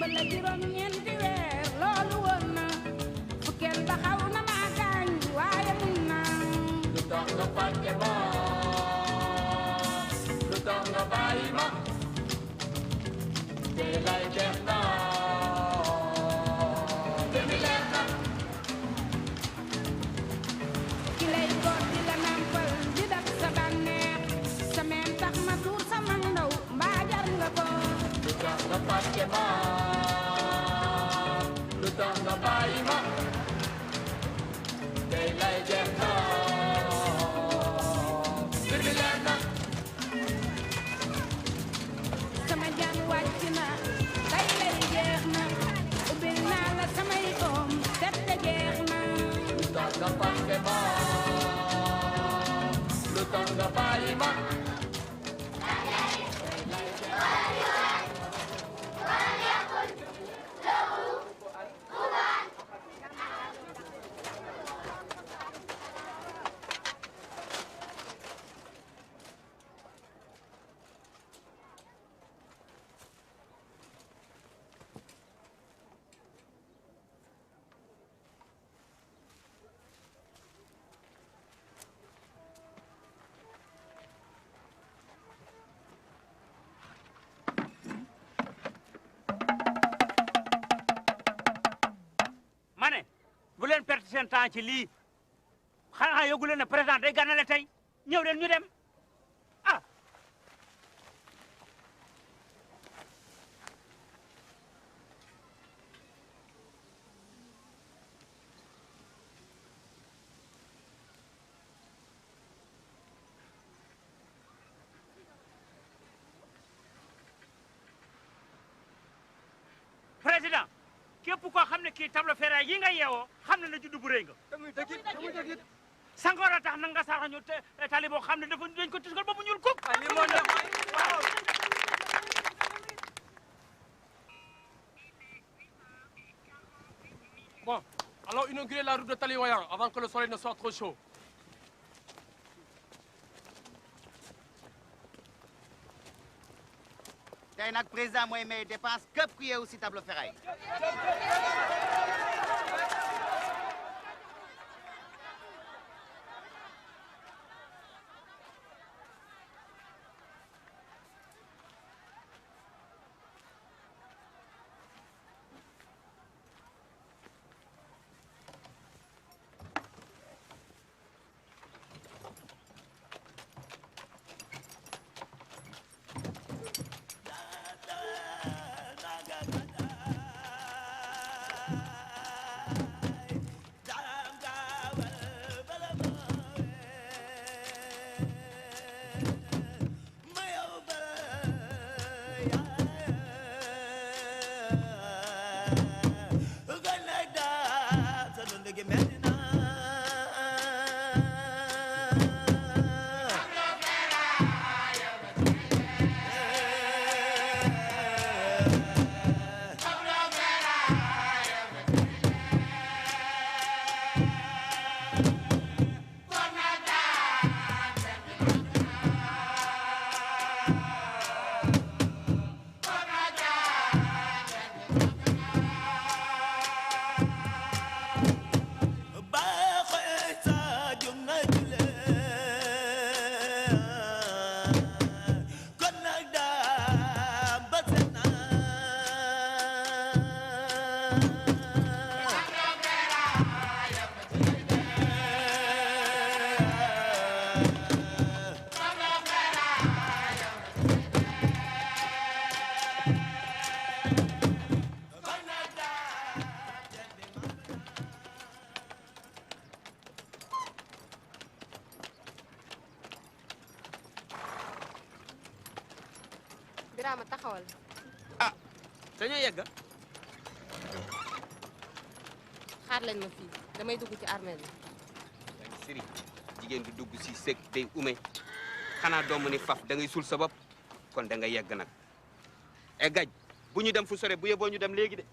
wala juróom-ñeenti weer loolu woon na fukkeel ba xaw na maa gaañ waaye mun naa lu tax nga fàtte ma lu tax nga bàyyi ma tey lay jeex na demi leer na ki lay góor di la nampal di dab sa bànneex sa meen tax ma tuur sama ndaw mbaa jar nga ko lu tax nga fàtte ma lu tax nga bàyyi ma tey lay jeex na demi leer na sama jaan wàcc na tey lay jeex na ubbil naa la samay oom set te jeex na lu tax nga fàtte ma lu tax nga bàyyi ma Mané bu leen perte seen temps ci lii xanaa yóbbu leen ne président day ganale tey ñëw leen ñu dem ah. président képp koo xam ne kii tableau ferraille yi nga yeewoo xam ne na juddu bu rëy nga. damuy dëgg Senghor a tax nag nga sax ñu tali boo xam ne dafa dañ ko tusgal ba mu ñuul kuk. li moo tax waaw. Bon, allons inaugurer la route de Taliwaya avant que le soleil ne soit trop chaud. tey nag président mooy may dépense képp ku yeewu si tableau ferraille. Birama taxawal. ah dañoo yegg. xaar lañ ma fii damay dugg ci armée bi. Siri jigéen du dugg si sëg day ume xanaa doomu ni faf da ngay sul sa bopp kon da nga yegg nag e gaj bu ñu dem fu sore bu yeboo ñu dem léegi de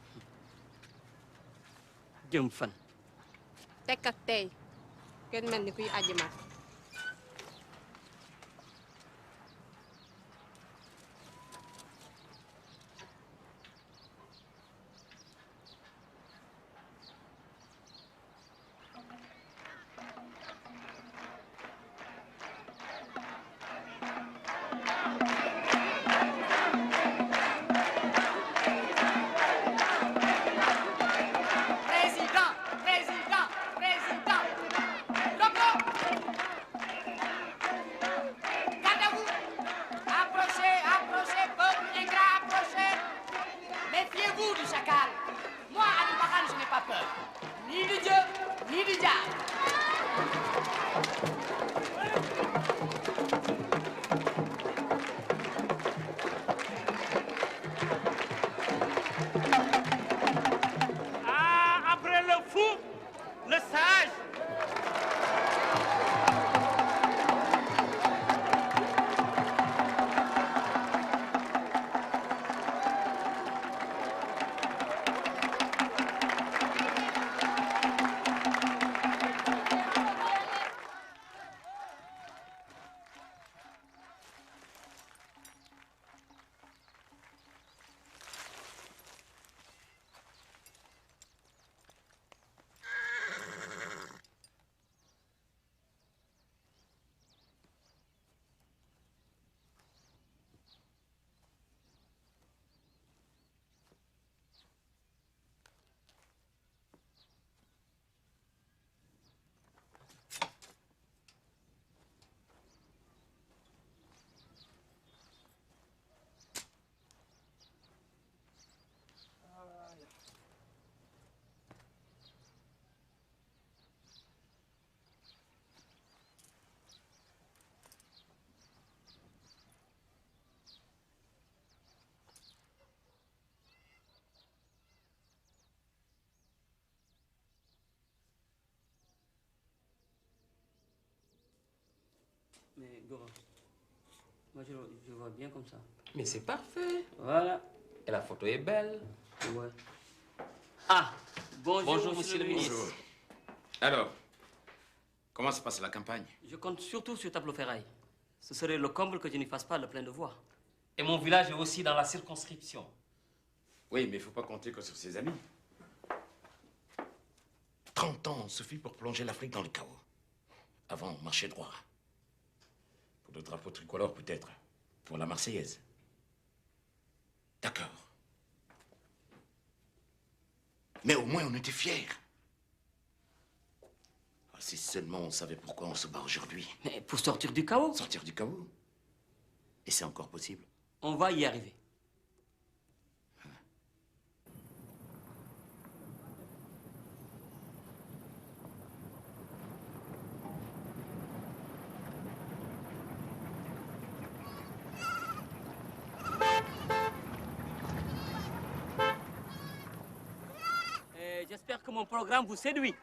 jëm fan. tekk ak tey kenn mel ni kuy aji ma. Ah, après le fou, le sage. Mais Goro, moi je vois bien comme ça. Mais c'est parfait. Voilà. Et la photo est belle. Ouais. Ah, Bonjour, monsieur le ministre. Bonjour. Alors, comment se passe la campagne? Je compte surtout sur Tableau Ferraille. Ce serait le comble que je n'y fasse pas le plein de voix. Et mon village est aussi dans la circonscription. Oui, mais il ne faut pas compter que sur ses amis. 30 ans suffit pour plonger l'Afrique dans le chaos. Avant, marcher droit. Pour le drapeau tricolore, peut-être. Pour la Marseillaise. D'accord. Mais au moins, on était fiers. Ah, si seulement on savait pourquoi on se bat aujourd'hui. Mais pour sortir du chaos. Sortir du chaos? Et c'est encore possible? On va y arriver. J'espère que mon programme vous séduit.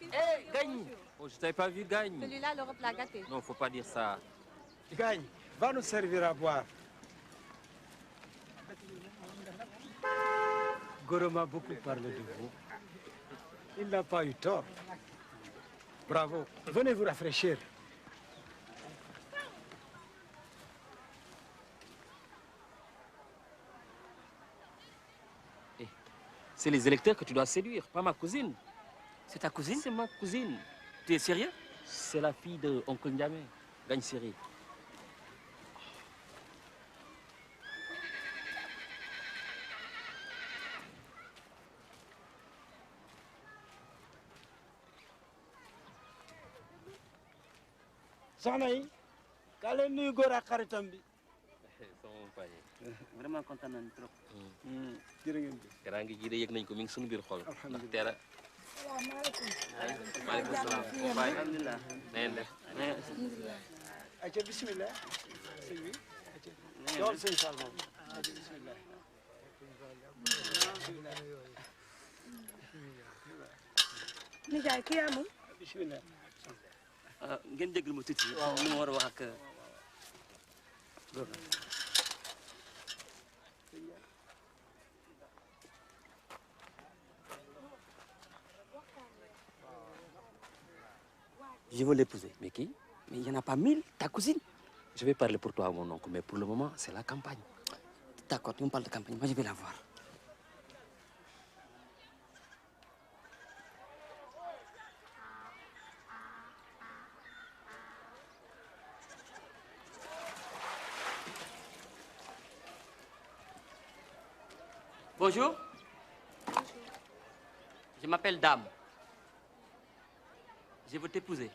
Eh, Gagne. Oh, je t'avais pas vu, Gagne. Celui-là, l'Europe l'a gâté. Non, faut pas dire ça. Gagne, va nous servir à boire. Goro m'a beaucoup parlé de vous. Il n'a pas eu tort. Bravo. Venez vous rafraîchir. C'est les électeurs que tu dois séduire, pas ma cousine. C'est ta cousine? C'est ma cousine. Tu es sérieux? C'est la fille de Oncle Ndiamé, Gagne Siri. soxna yi ka leen nuyu góor ak xaritam bi. Vraiment content nañu trop. jërë ngeen jëf. Teraanga ji de yëg nañ ko mi ngi suñu biir xol. Alhamdulillah. Ndax tera. Maaleykum salaam. Alhamdulillah. Na ngeen def. ayca bisimilah. sëñ bi ayca. yow sëñ Fall moom. ayca bisimilah. Nijaay kii yaa moom. bisimilah. ngeen jégal ma tuuti. waaw li ma war a wax ak. Je veux l'épouser. Mais qui? Mais il n'y en a pas 1000, ta cousine. Je vais parler pour toi, mon oncle, mais pour le moment, c'est la campagne. D'accord, tu me parles de campagne, moi je vais la voir. Bonjour. Je m'appelle Dame. Je veux t'épouser.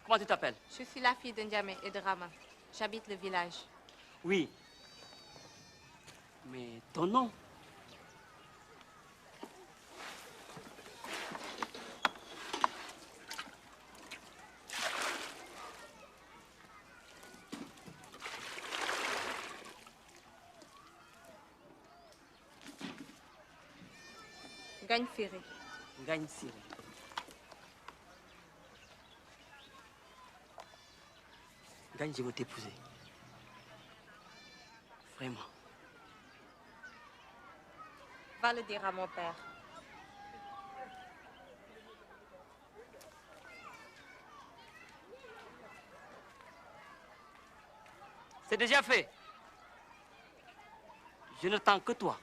Comment tu t'appelles? Je suis la fille de Ndiamé et de Rama. J'habite le village. Oui. Mais ton nom? Gagne Ferré. Gagne Siré. Gagne, je veux t'épouser. Vraiment. Va le dire à mon père. C'est déjà fait. Je n'attends que toi.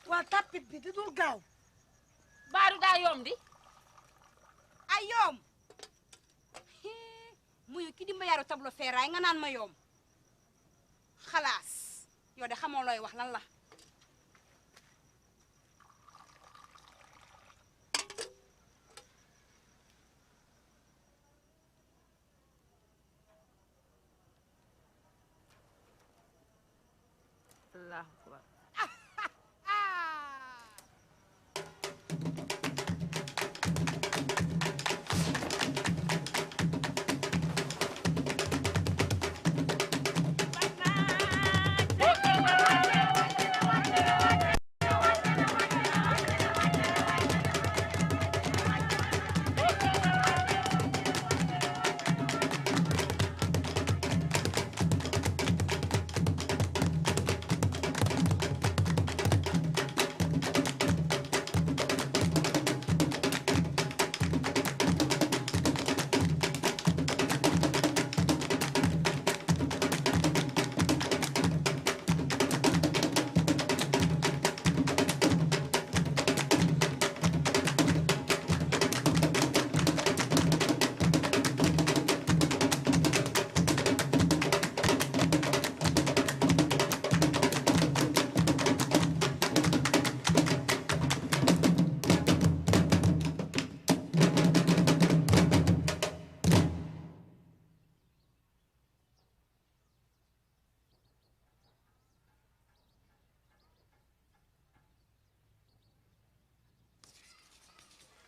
waa tapit bi di dul gaaw baaru daa yomb di ay yomb muy ki di ma yaru tableau ferraille nga naan ma yomb xalaas yow de xamoo looy wax lan la Allahu akbar.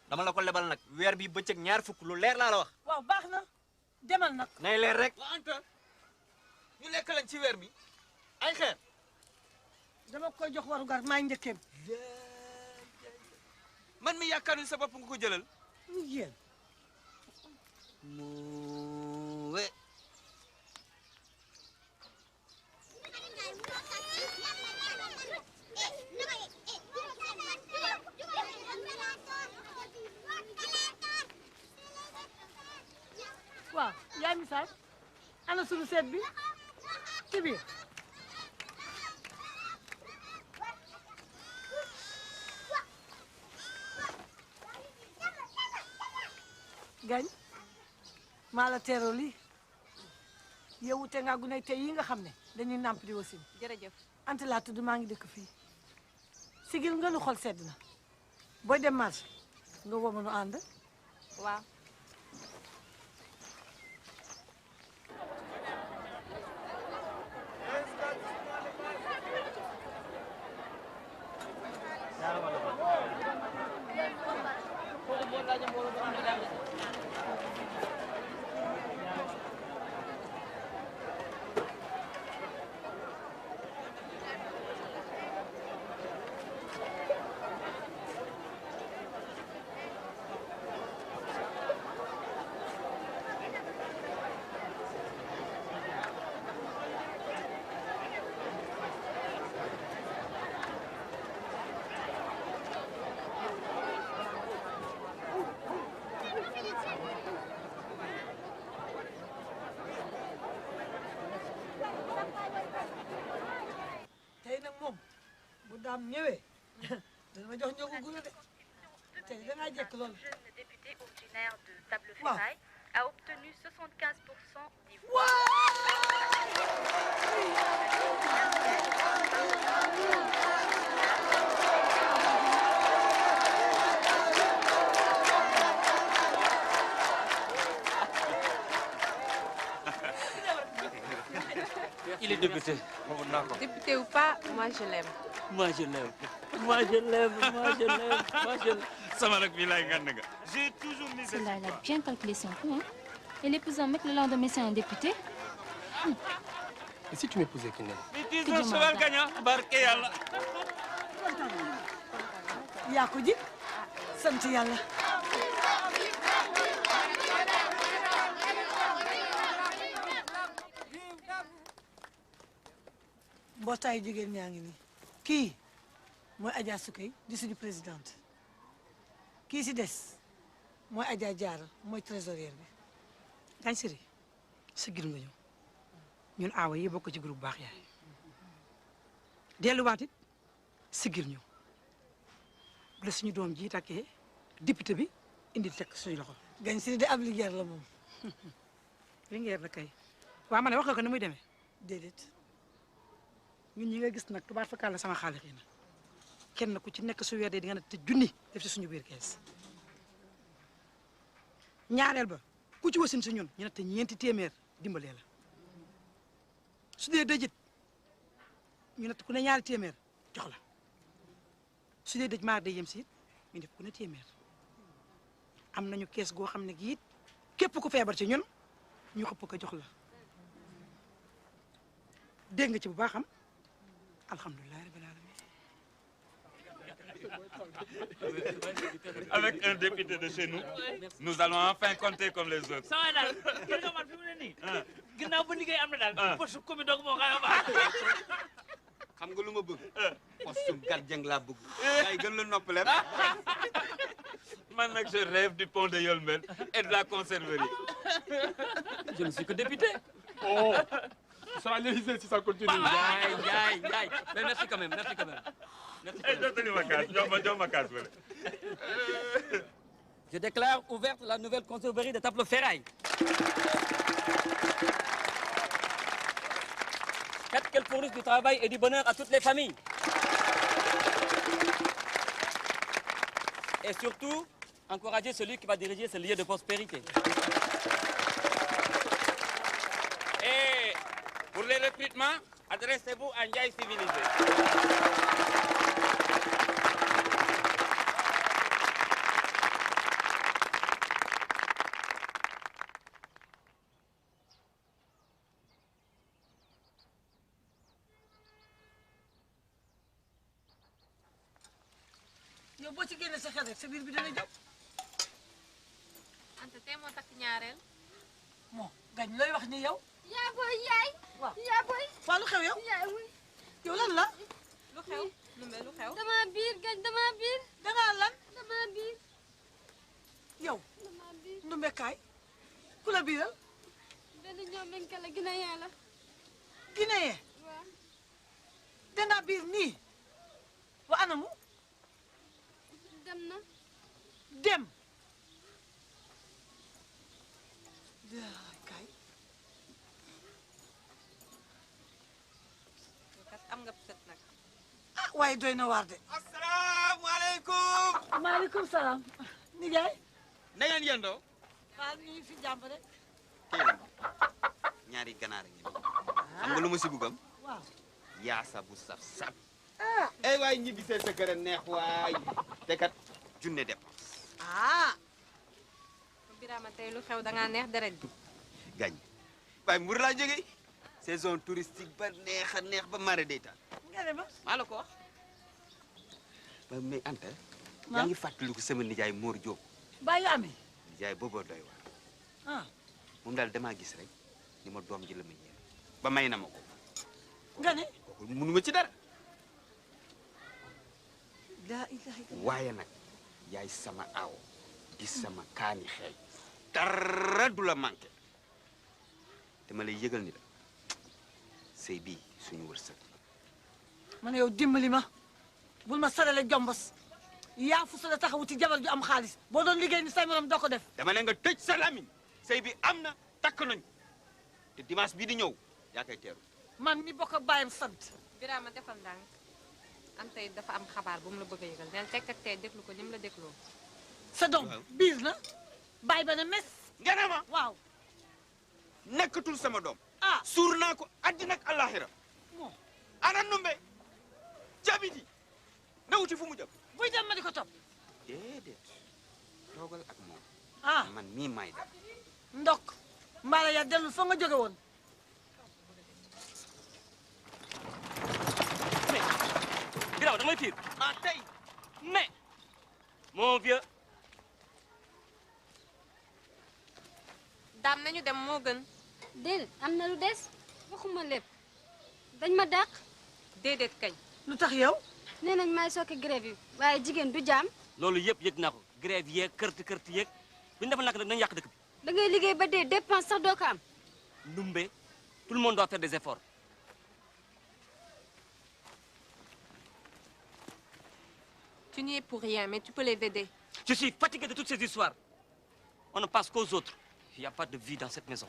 dama la ko lebal nag weer bi bëccëg ñaar fukk lu leer laa la wax. waaw baax na demal nag. nay leer rek. waa Anta ñu lekk lañ ci weer bi ay xeer. dama koy jox warugar maay njëkkeem. man mi yaakaar ni sa bopp nga ko jëlal. mu yéen. mu we. waaw yaay misaal ana sunu seet bi ci biir gañ maa la teeroo lii yow wute nga gunay tey yi nga xam ne dañuy nàmp di wasin jërëjëf ante laa tudd maa ngi dëkk fii sigil nga nu xol sedd na booy dem marché nga woo ma nu ànd waaw tey nag moom bu daam ñëwee dana ma jox ñëw gu la de tey dangaa jekk lool. Le jeune député originaire de Table Wow. Ferraille a obtenu 75% des Wow. Il est député. Député ou pas, moi je l'aime. Moi je l'aime. Moi je l'aime. Moi je l'aime. Moi je l'aime. J'ai toujours mis Celle-là, elle a bien calculé son coup, hein. Elle épouse un mec, le lendemain, c'est un député. Et si tu m'épousais, Kiné? It is a cheval gagnant. Barke Yàlla. yaa ko ji sant yàlla. mbootaayu jigéen ñaa ngi nii kii mooy Adja Sukay di suñu présidente kii si des mooy Adja Diarra mooy trésorière bi. Gagne Siri sigil nga ñëw ñun aawa yi bokk ci groupe baax yaay delluwaat it sigil ñu bu la suñu doom ji takkee député bi indi teg suñu loxo. Gagne Siri de ab liggéey la moom. Linguère la kay waaw ma ne wax nga ko ni muy demee. déedéet. ñun ñi nga gis nag tubaab fakkaat la sama xaalis yi na kenn ku ci nekk su weer dee di nga ne te junni def ci suñu biir kees ñaareel ba ku ci wasin si ñun ñu ne te ñeenti téeméer dimbalee la su dee dëjit ñu natt ku ne ñaari téeméer jox la su dee dëj maar day yem si it ñu def ku ne téeméer am nañu kees goo xam ne gi it képp ku feebar ci ñun ñu xëpp ko jox la dégg nga ci bu baaxam alhamdulilah rabbil alamin. Avec un député de chez nous, nous allons enfin compter comme les autres. sama daal gis nga man fi mu ne nii. ginnaaw ba liggéey am na daal. poste commune donc moo xaw a baax. xam nga lu ma bëgg. poste gardien laa bëgg. gars yi gën la noppale. Man nag je rêve du pont de Yolmbel et de la conserverie. Je ne suis que député. Oh, ça sera l'Élysée si ça continue. Mais merci quand même, merci quand même. Merci quand même. Je déclare ouverte la nouvelle conserverie de Tableau-Ferraille. Faites qu'elle fournisse du travail et du bonheur à toutes les familles. Et surtout, encourager celui qui va diriger ce lieu de prospérité. Et pour les recrutements, adressez-vous à Ndiaye Civilisé. yow boo ci génne sa xel rek sa biir bi dana jóg. Anta tey moo takk ñaareel. moo gañ looy wax ni yow. yaa booy yaay. waaw yaa booy. waa lu xew yow. yow lan la. lu xew. Ndumbe lu xew. dama biir gañ dama biir. dangaa lan. dama biir. yow. dama biir. Ndumbe kaay. ku la biiral. benn ñoom lañ kala Guinéen la. Guinéen. waaw. dangaa biir nii. wa anamu. dem na. dem. kaay. am nga sët nag. ah waaye doy na waar de. asalaamaaleykum. maaleykum salaam. nijaay. na ngeen yendoo. waaw ñu ngi fi jàmm rek. ñaari ganaar a ngi nii. xam nga lu ma si bugam. waaw. yaasa bu saf saf. ah. ay waay ñibbi seen sa kër a neex waay. te kat junne dépense. ah. Birama tey lu xew da ngaa neex deret bi. gañ waaye Mbour laa jógee. saison touristique ba neex a neex ba mara deyta. nga ne ma. maa la ko wax. ba mais Anta. yaa ngi fàttaliku sama nijaay Mor Diop. bàyyi amee. nijaay booboo doy waar. ah. moom daal damaa gis rek ni ma doom ji la ma ñëw ba may na ma ko. nga ne. kooku mënuma ci dara. laa ilaha illa. waaye nag yaay sama aaw gis sama kaani xeeñ. dara du la manqué. te ma lay yëgal ni la sëy bii suñu wërsëg. man yow dimbali ma bul ma sarale jombos yaa fu sa la taxawu ci jabar ju am xaalis boo doon liggéey ni say morom doo ko def. dama ne nga tëj sa lamiñ sëy bi am na takk nañ te dimanche bii di ñëw yaa koy teeru. man mi bokk ak bàyyam sant. Birama defal ndànk Anta it dafa am xabaar bu mu la bëgg a yëgal neen tekk ak tey déglu ko ni mu la dégloo. sa doom biir na bàyyi ba ne mes. nga ne ma waaw. nekkatul sama doom. ah suur naa ko àddina ak àllaaxira. moo ana numbe jabiti na wuti fu mu jëm. buy dem ma di ko topp. déedéet toogal ak moom. ah man mii may dem. ndok mbaala ya dellu fa nga jóge woon. Birama da nga may fiir. ah tey. Mais mon vieux. daam nañu dem moo gën. déedéet am na lu des waxuma lépp dañ ma dàq. déedéet kañ. lu tax yow. nee nañ maay sooke grève yi waaye jigéen du jaam. loolu yëpp yëg naa ko grève yeeg kërti yeeg bu ñu defal nag nañu yàq dëkk bi. da ngay liggéey ba dee dépense sax doo ko am. Ndumbe tout le monde doit faire des efforts. Tu n'y es pour rien mais tu peux les aider. Je suis fatigué de toutes ces histoires. On ne passe qu'aux autres. Il n'y a pas de vie dans cette maison.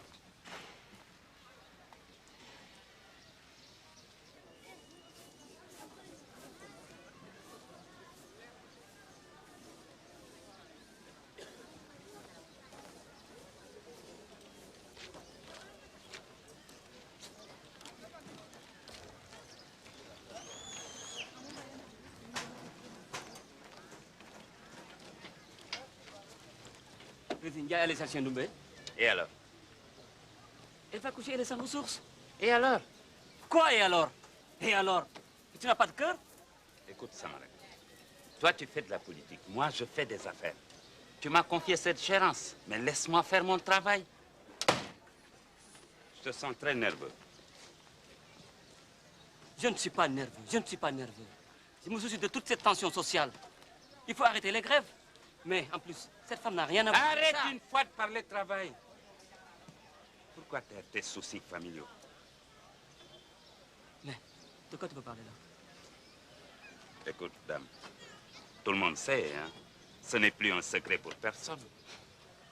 que si Ndiaye allait chercher Ndoumbe. Et alors? Elle va coucher, elle est sans ressources. Et alors? Quoi et alors? Et alors? Tu n'as pas de cœur? Écoute, Samarek, toi tu fais de la politique, moi je fais des affaires. Tu m'as confié cette gérance, mais laisse-moi faire mon travail. Je te sens très nerveux. Je ne suis pas nerveux, je ne suis pas nerveux. Je me soucie de toute cette tension sociale. Il faut arrêter les grèves. Mais en plus, cette femme n'a rien à voir avec Arrête ça. une fois de parler de travail. Pourquoi tes soucis familiaux? Mais de quoi tu peux parler là? Écoute, dame, tout le monde sait, hein. Ce n'est plus un secret pour personne.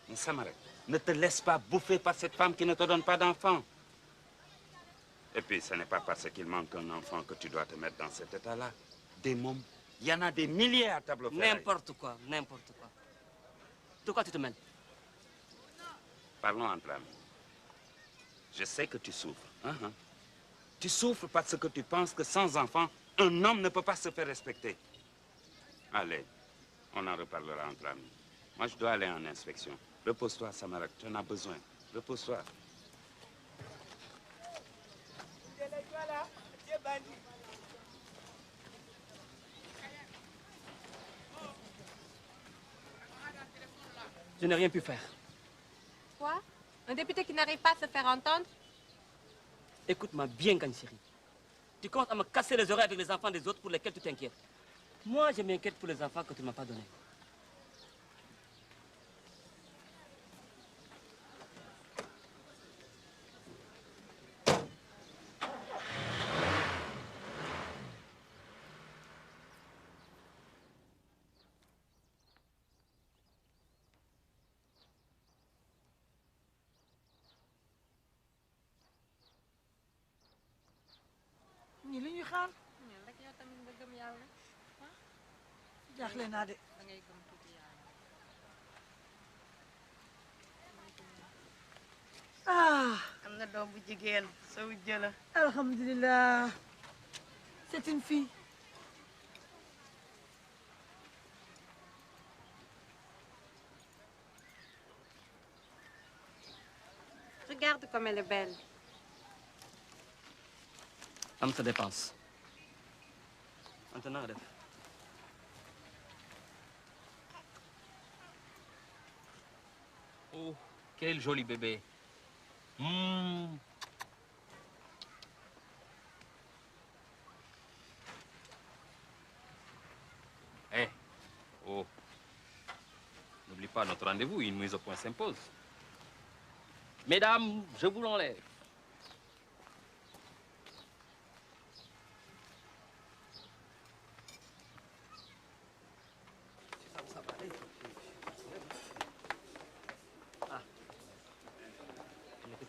Mais Samarek, ne te laisse pas bouffer par cette femme qui ne te donne pas d'enfant. Et puis, ce n'est pas parce qu'il manque un enfant que tu dois te mettre dans cet état-là. Des mômes, il y en a des milliers à Tableau-Ferraille. N'importe quoi, n'importe quoi. De quoi tu te mêles? Parlons entre amis. Je sais que tu souffres. Tu souffres parce que tu penses que sans enfant, un homme ne peut pas se faire respecter. Allez, on en reparlera entre amis. Moi, je dois aller en inspection. Repose-toi, Samarek, tu en as besoin. Repose-toi. Je n'ai rien pu faire. Quoi? Un député qui n'arrive pas à se faire entendre? Écoute-moi bien, Gagne chérie. Tu commences à me casser les oreilles avec les enfants des autres pour lesquels tu t'inquiètes. Moi, je m'inquiète pour les enfants que tu ne m'as pas donnés. ñii li ñuy xaar ñun rek yow tamit nga gëm yàlla. jaaxle naa de. da ngay gëm tuuti yàlla. ah. am na doom bu jigéen sa wujj la. alhamdulilah. c'est une fille. Regarde comme elle est belle. Am sa dépense. Maintenant, def. Oh, quel joli bébé. Eh, oh. N'oublie pas notre rendez-vous, une mise au point s'impose. Mesdames, je vous l'enlève.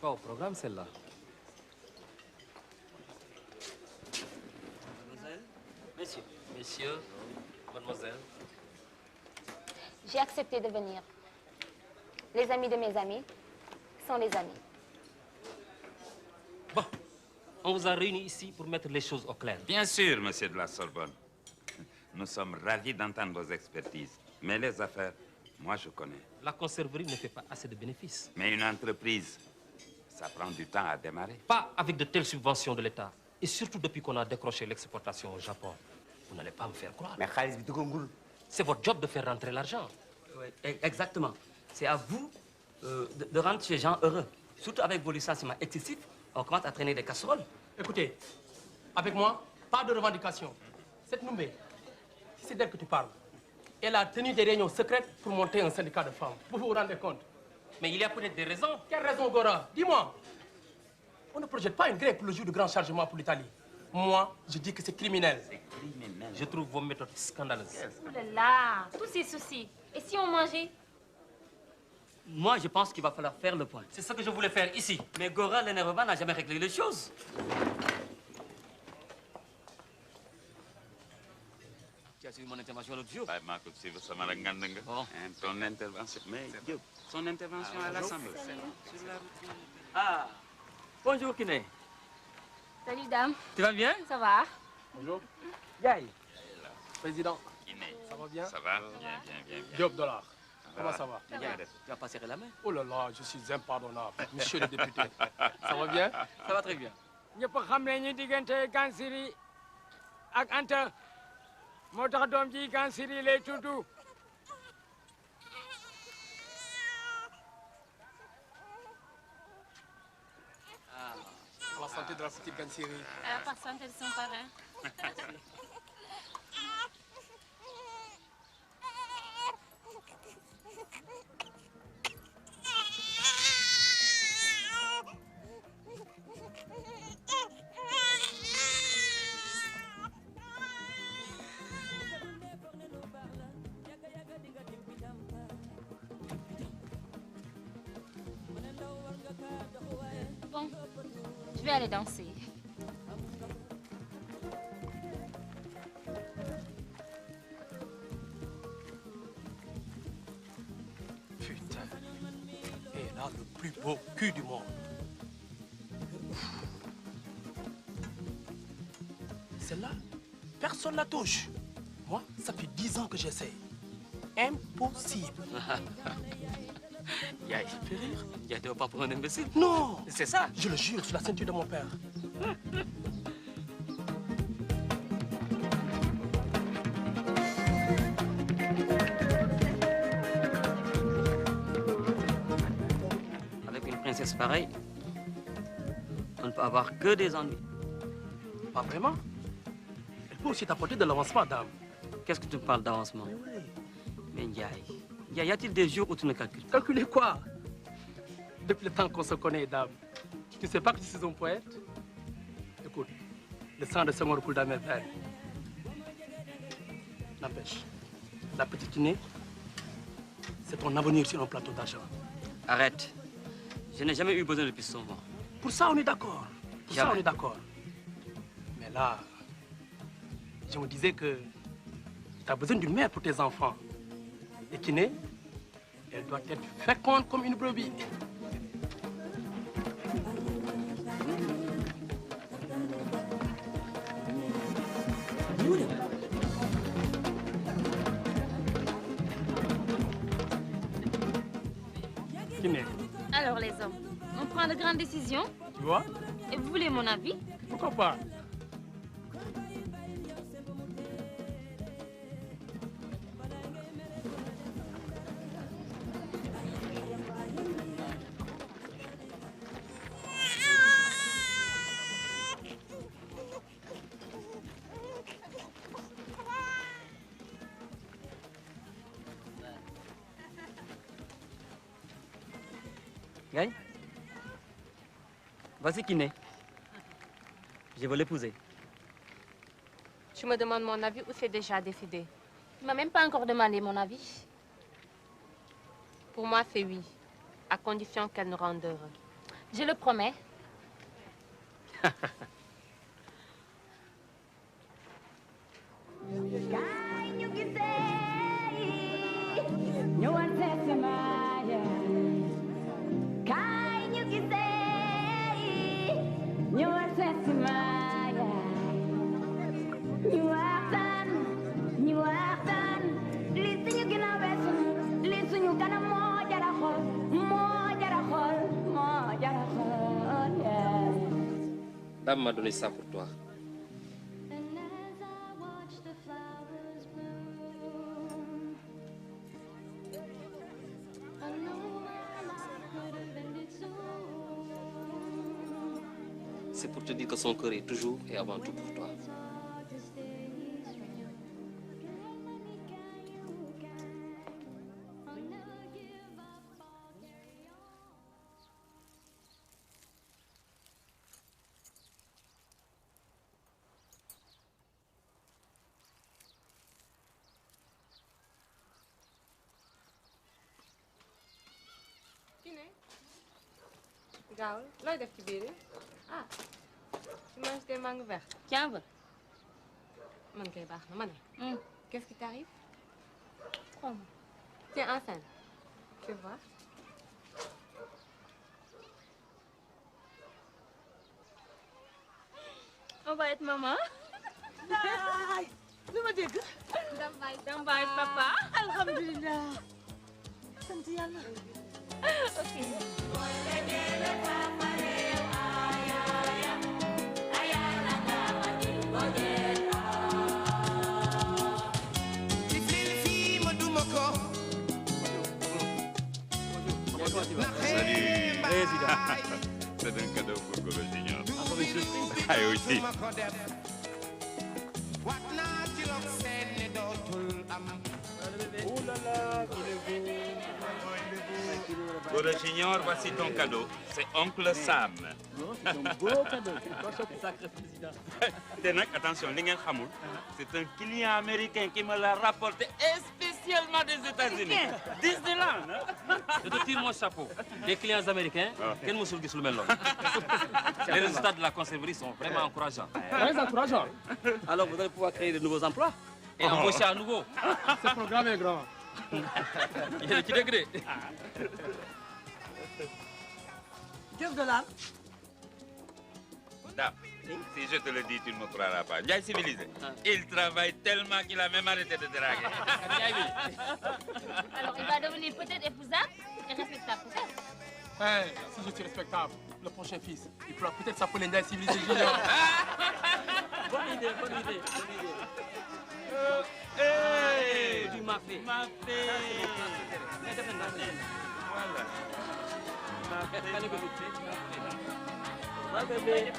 Pas au programme, celle-là. Mademoiselle, messieurs. Messieurs, mademoiselle. J'ai accepté de venir. Les amis de mes amis sont les amis. Bon, on vous a réunis ici pour mettre les choses au clair. Bien sûr, monsieur de la Sorbonne. Nous sommes ravis d'entendre vos expertises. Mais les affaires, moi je connais. La conserverie ne fait pas assez de bénéfices. Mais une entreprise, ça prend du temps à démarrer. Pas avec de telles subventions de l'État. Et surtout depuis qu'on a décroché l'exportation au Japon. Vous n'allez pas me faire croire. Mais Khalis, c'est votre job de faire rentrer l'argent. Exactement. C'est à vous de rendre ces gens heureux. Surtout avec vos licenciements excessifs, on commence à traîner des casseroles. Écoutez, avec moi, pas de revendication. Cette Ndoumbe, si c'est d'elle que tu parles, elle a tenu des réunions secrètes pour monter un syndicat de femmes. Vous vous rendez compte? Mais il y a peut-être des raisons. Quelle raison, Gora? Dis-moi. On ne projette pas une grève pour le jour de grand chargement pour l'Italie. Moi, je dis que c'est criminel. C'est criminel. Je trouve vos méthodes scandaleuses. Ouh là là, tous ces soucis. Et si on mangeait? Moi, je pense qu'il va falloir faire le point. C'est ce que je voulais faire ici. Mais Gora, l'énervement, n'a jamais réglé les choses. Tu as suivi mon intervention l'autre jour? Ton intervention. Mais Diop, son intervention à l'Assemblée. Ah, bonjour Kiné. Salut dame. Tu vas bien? Ça va? Bonjour. Yaï. Président. Kiné. Ça va bien? Ça va? Bien, bien, bien. Diop Dollar. Comment ça va? Tu vas pas serrer la main? Oh là là, je suis impardonnable. Monsieur le député. Ça va bien? Ça va très bien. ñëpp xam nañu diggante Gansiri ak Anta moo tax doom ji Gansiri lay tudd. À la santé de la petite Gansiri. À la santé de son parrain. Bon, je vais aller danser. Putain. Et là, le plus beau cul du monde. Celle-là, personne la touche. Moi, ça fait 10 ans que j'essaie. Impossible. Yaay, ça fait rire. Yaay, tu vas pas pour un imbécile? Non. C'est ça. Je le jure, sur la ceinture de mon père. Avec une princesse pareille, on ne peut avoir que des ennuis. Pas vraiment. Elle peut aussi t'apporter de l'avancement, dame. Qu'est-ce que tu me parles d'avancement? Mais Ndiaye, y a-t-il des jours où tu ne calcules pas? Calculer quoi? Depuis le temps qu'on se connaît, dame. Tu ne sais pas que je suis un poète? Écoute, le sang de Senghor coule dans mes veines. N'empêche, la petite Kiné, c'est ton avenir sur un plateau d'argent. Arrête. Je n'ai jamais eu besoin de piston. Pour ça, on est d'accord. Pour ça, on est d'accord. Mais là, je me disais que tu as besoin d'une mère pour tes enfants. Et Kiné, elle doit être féconde comme une brebis. Kiné, Alors les hommes, on prend de grandes décisions. tu vois? Et vous voulez mon avis? Pourquoi pas? Gagne. Voici Kiné. Je veux l'épouser. Tu me demandes mon avis ou c'est déjà décidé? Tu m'as même pas encore demandé mon avis. Pour moi, c'est oui, à condition qu'elle nous rende heureux. Je le promets. Dame m'a donné ça pour toi. C'est pour te dire que son cœur est toujours et avant tout pour toi. Gaawal looy def ci biir ah tu manges des mangues vertes. Tiens, va. Man kay baax na ma ne. Qu'est-ce qui t'arrive? Prends. Tu es enceinte. Tu vois? On va être maman. Lu ma dégg. Dambay papa. Alhamdulillah. sant yàlla. Salut. Président. C'est un cadeau pour Golo Junior. Ah aussi. Golo Junior, voici ton cadeau. C'est oncle Sam. C'est un beau cadeau. Sacré président. Tenak, attention, li ngeen xamul, c'est un client américain qui me l'a rapporté spécialement des États-Unis. Disneyland. Je te tire mon chapeau. Les clients américains, quel mosul gis lu mel noonu. Les résultats de la conserverie sont vraiment encourageants. Très encourageant. Alors vous allez pouvoir créer de nouveaux emplois et embaucher à nouveau. Ce programme est grand. Il y a des petits degrés. $10. Dame, si je te le dis, tu ne me croiras pas. Ndiaye civilisé. Il travaille tellement qu'il a même arrêté de draguer. Alors, il va devenir peut-être épousable et respectable, peut-être. Hey, si je suis respectable, le prochain fils, il pourra peut-être s'appeler Ndiaye civilisé junior. Bonne idée, bonne idée, bonne idée. Hey, du mafé. Mafé. Voilà. Bébé.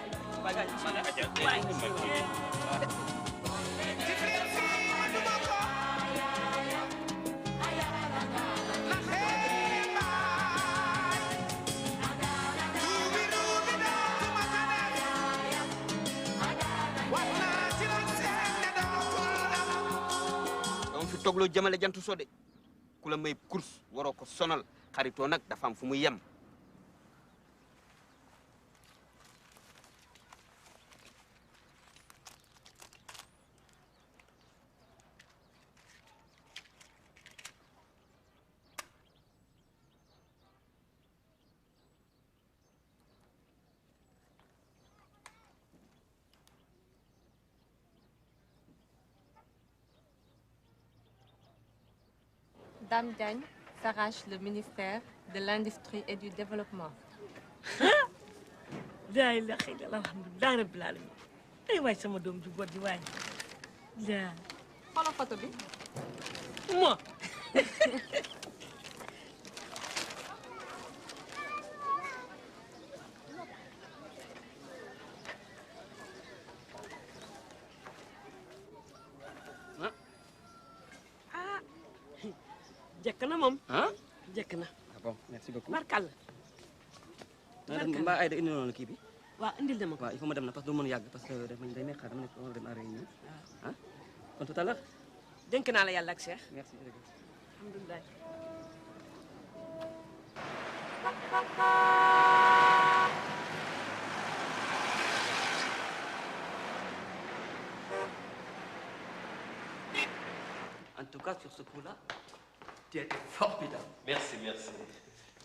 togloo jëmale jantu sode ku la may course waroo ko sonal xaritoo nag dafa am fu muy yem. Dame Diagne s'arrache le ministère de l'Industrie et du Développement. laa ilaaha illallaah alhamdulilah rabbil alamin ay waay sama doom ju góor ji waay laa xoolal photo bi. moi jekk na moom. jekk na. Ah bon, merci beaucoup. barkal. Mbaa Aïda indi noonu kii bi. waaw indil dama ko. waaw il faut ma dem na parce que du mën a yàgg parce que day may xaar dama nekk war a dem à réunion. ah kon tout à l'heure. dénk naa la yàlla ak Cheikh. merci. alhamdulilah. En tout cas, sur ce coup-là, tu as été formidable. Merci, merci.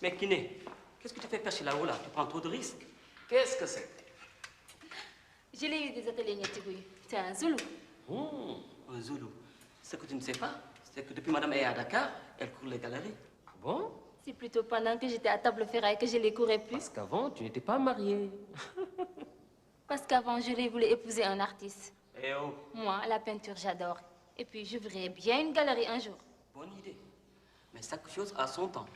Mais Kiné, qu'est-ce que tu fais percher là-haut, là? Tu prends trop de risques. Qu'est-ce que c'est? Je l'ai eu des ateliers Niatigouy. C'est un Zoulou. Un Zoulou. Ce que tu ne sais pas, c'est que depuis Madame est à Dakar, elle court les galeries. Bon? C'est plutôt pendant que j'étais à Table-Ferraille que je les courais plus. Parce qu'avant, tu n'étais pas mariée. Parce qu'avant, je voulais épouser un artiste. Eh oh! Moi, la peinture, j'adore. Et puis, j'ouvrirai bien une galerie un jour. Bonne idée. Mais chaque chose a son temps.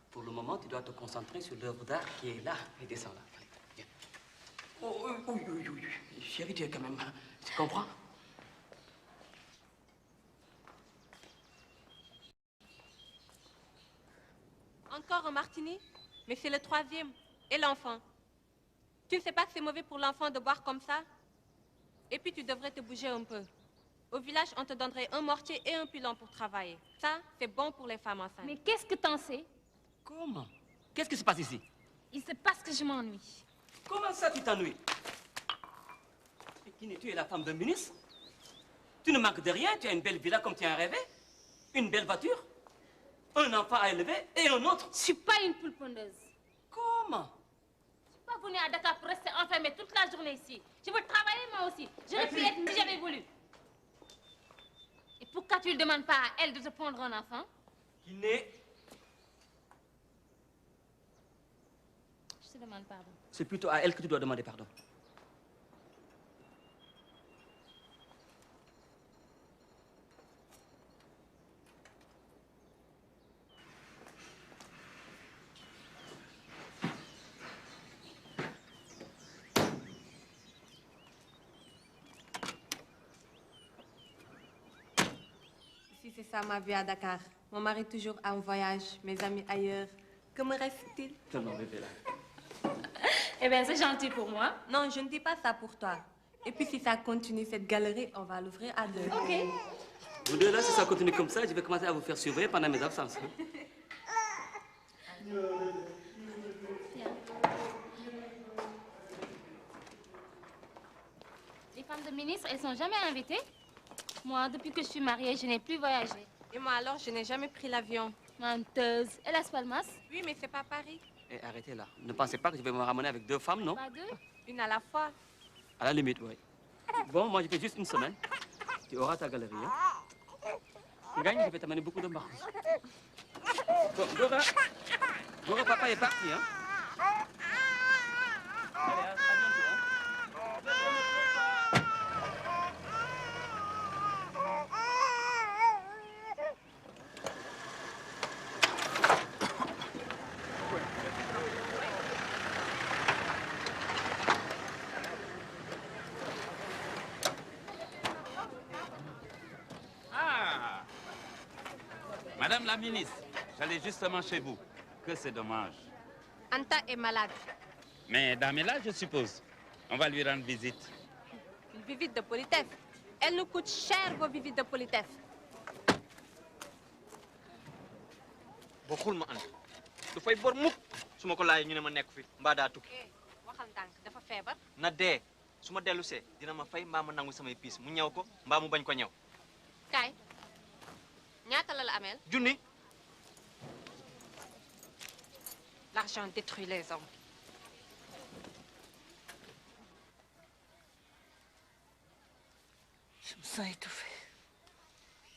Pour le moment, tu dois te concentrer sur l'œuvre d'art qui est là. Et descends là. Allez, viens. Oh, oui, oui, oui. Chérie, tu es quand même... Tu comprends? Encore un martini? Mais c'est le 3e. Et l'enfant? Tu ne sais pas que c'est mauvais pour l'enfant de boire comme ça? Et puis tu devrais te bouger un peu. Au village, on te donnerait un mortier et un pilon pour travailler. Ça, c'est bon pour les femmes enceintes. Mais qu'est-ce que t'en sais? Comment? Qu'est-ce qui se passe ici? Il se passe que je m'ennuie. Comment ça, tu t'ennuies? Kiné, tu es la femme d'un ministre? Tu ne manques de rien, tu as une belle villa comme tu as rêvé, une belle voiture, un enfant à élever et un autre. Je suis pas une poule pondeuse. Comment? Je suis pas venue à Dakar pour rester enfermée toute la journée ici. Je veux travailler moi aussi. J'aurais pu être si j'avais voulu. Et pourquoi tu ne demandes pas à elle de te prendre un enfant? Kiné, demande pardon. C'est plutôt à elle que tu dois demander pardon. Si c'est ça ma vie à Dakar, mon mari toujours en voyage, mes amis ailleurs, que me reste-t-il? Tellement bébé là. Eh bien, c'est gentil pour moi. Non, je ne dis pas ça pour toi. Et puis si ça continue, cette galerie, on va l'ouvrir à deux. Ok. Vous deux là, si ça continue comme ça, je vais commencer à vous faire surveiller pendant mes absences. Les femmes de ministre, elles sont jamais invitées. Moi, depuis que je suis mariée, je n'ai plus voyagé. Et moi alors, je n'ai jamais pris l'avion. Menteuse. Et Las Palmas? Oui, mais c'est pas Paris. Et arrêtez là. Ne pensez pas que je vais me ramener avec 2 femmes, non? Pas deux? Une à la fois. À la limite, oui. Bon, moi, je fais juste une semaine. Tu auras ta galerie, hein? Gagne, je vais t'amener beaucoup de marques. Bon, Dora, papa est parti, hein? Allez, à bientôt, hein? Madame la ministre, j'allais justement chez vous. Que c'est dommage. Anta est malade. Mais Dame est là, je suppose. On va lui rendre visite. Une visite de politesse. Elle nous coûte cher, vos visites de politesse. Bokkul ma Anta du fay bor mukk su ma ko laajee ñu ne ma nekk fi mbaa daa tukki. waxal ndànk dafa feebar. na dee su ma dellu see dina ma fay mbaa ma nangu samay piis mu ñëw ko mbaa mu bañ ko ñëw. Kaay. ñaata la la ameel. junni. L'argent détruit les hommes. Je me sens étouffée.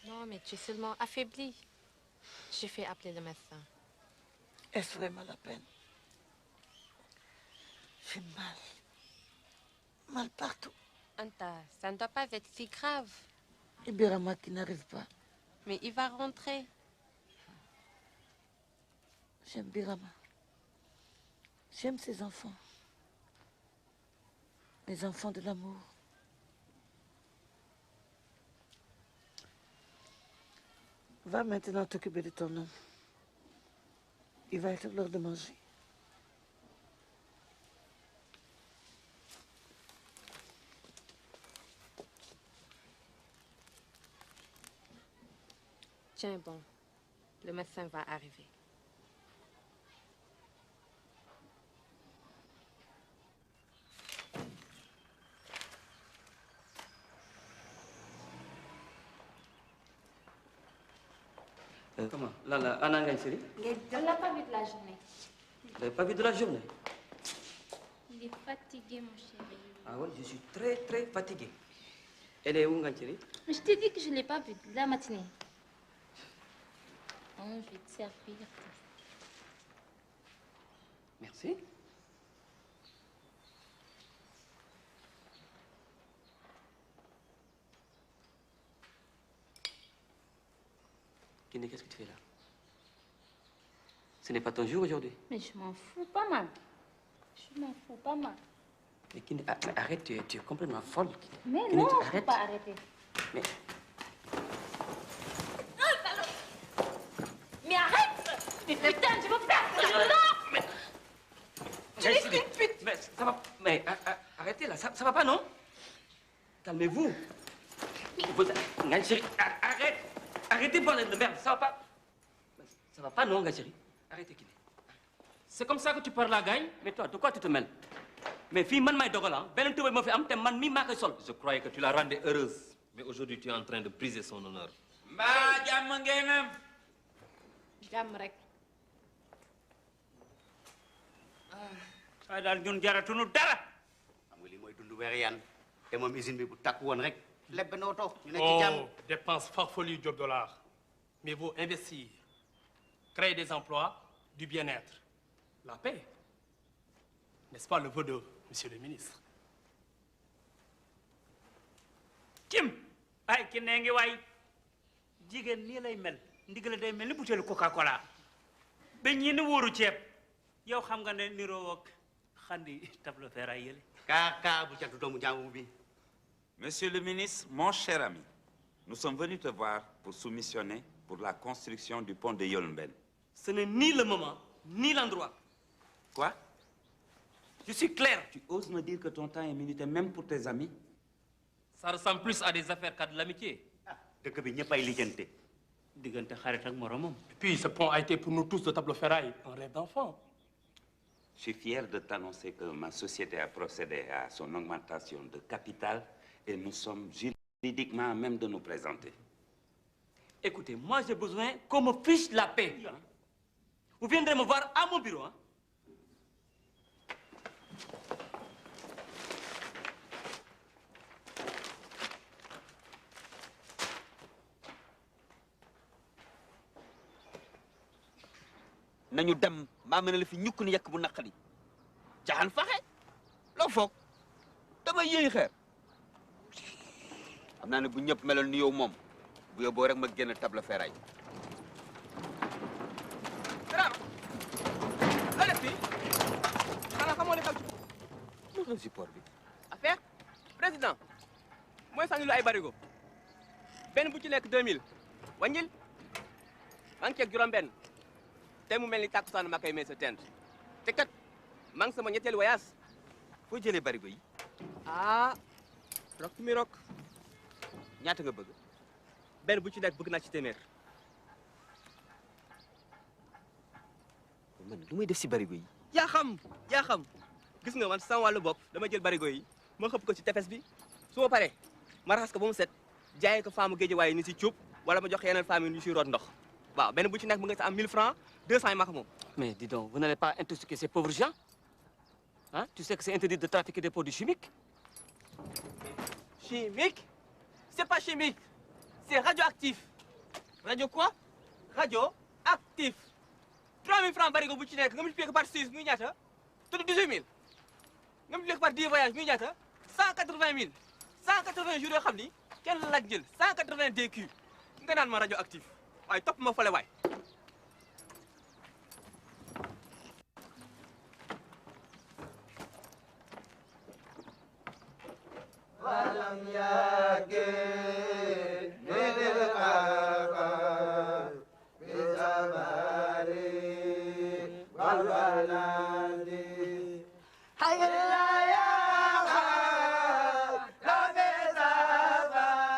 Non, mais tu es seulement affaiblie. J'ai fait appeler le médecin. Est-ce vraiment la peine? J'ai mal. Mal partout. Anta, ça ne doit pas être si grave. Et Birama qui n'arrive pas. Mais il va rentrer. J'aime Birama. J'aime ses enfants. Les enfants de l'amour. Va maintenant t'occuper de ton homme. Il va être l'heure de manger. Tiens bon, le médecin va arriver. Comment? Là, Anna Ngansiri? On l'a pas vu de la journée. Vous n'avez pas vu de la journée? Il est fatigué, mon chéri. Ah oui, je suis très, très fatigué. Elle est où, Ngansiri? Mais je t'ai dit que je ne l'ai pas vu de la matinée. Oh, je vais te servir. Merci. Kiné, qu'est-ce que tu fais là? Ce n'est pas ton jour aujourd'hui. Mais je m'en fous pas mal. Je m'en fous pas mal. Mais Kiné, mais arrête, tu es complètement folle. Kiné. Mais Kiné, non, tu je ne peux arrêtes. pas arrêter. Mais Mais arrête! Mais putain, tu veux faire ce jeu-là? Ngansiri, mais ça va. Mais arrêtez là, ça va pas, non? Calmez-vous. Ngansiri, arrête. Arrêtez de parler de merde, ça va pas. Ça va pas, non, Ngansiri? Arrêtez, Kiné. C'est comme ça que tu parles à Gagne? Mais toi, de quoi tu te mêles? Mais fille, man, dogola, ben tu me fais am te man mi ma sol. Je croyais que tu la rendais heureuse. Mais aujourd'hui, tu es en train de briser son honneur. mbaa jàmm ngeen am. jàmm rek. waaye daal ñun jaratunu dara. xam nga lii mooy dund weer yan te moom usine bi bu takk woon rek leb na oto ñu ne ci jàmm. Oh, dépenses farfelues, Job Dollar. Mais vous investir, créer des emplois, du bien-être, la paix. N'est-ce pas le vœu de monsieur le ministre? Kim ay ki nee ngi waay jigéen nii lay mel ndigal day mel ni butéelu Coca-Cola ba ñi ni wóoru ceeb yow xam nga ne niroo ak xandi tableau ferraille yële. Kaa bu catu doomu jàmbur bi. Monsieur le ministre, mon cher ami, nous sommes venus te voir pour soumissionner pour la construction du pont de Yolmben. Ce n'est ni le moment, ni l'endroit. Quoi? Je suis clair. Tu oses me dire que ton temps est minuté même pour tes amis? Ça ressemble plus à des affaires qu'à de l'amitié. dëkk bi ñëpp ay lijjante. diggante xarit ak moromam. Et puis ce pont a été pour nous tous de tableau ferraille, un rêve d'enfant. Je suis fier de t'annoncer que ma société a procédé à son augmentation de capital et nous sommes juridiquement à même de nous présenter. Écoutez, moi j'ai besoin qu'on me fiche la paix. Vous viendrez me voir à mon bureau. Hein? nañu dem maa mën na la fi ñukk ni yekk bu naqali jaxan faxe loo foog damay yéey xeer xam naa ne bu ñëpp meloon ni yow moom bu yóbboo rek ma génn table ferraille. la def fii xanaa xamoo li xew ci lu xew si port bi. affaire président mooy sànni lu ay barigo benn bu ci nekk 2000 wàññil maa ngi ceeg juróom-benn tey mu mel ni tàkkusaan ma koy may sa tent te kat maa ngi sama ñetteelu voyage. foo jëlee barigo yi. ah rok mi rok. ñaata nga bëgg. benn bu ci nekk bëgg naa ci téeméer. man lu may def si barigo yi. yaa xam gis nga man sama wàllu bopp dama jël barigo yi ma xëpp ko ci tefes bi su ma paree ma raxas ko ba mu set jaayee ko faamu géej waaye ni si cuub wala ma jox yeneen femmes yi ñu si root ndox waaw benn bu ci nekk mu nga sa am 1000 francs 200 yi ma ko moom. Mais dis donc, vous n'allez pas intoxiquer ces pauvres gens? Hein? Tu sais que c'est interdit de trafiquer des produits chimiques? Chimique? C'est pas chimique, c'est radioactif. Radio quoi? Radioactif. 3000 francs barigo bu ci nekk nga multiplié ko par 6 muy ñaata? Tudd 18000. nga multiplié ko par 10 voyages muy ñaata? 180000. 180 jours yoo xam ni kenn laaj jël 180 DQ nga naan ma radioactif waaye topp ma fale waay. ولم يكن للقرار بزمان والبلد حيا يا خال لا بزمان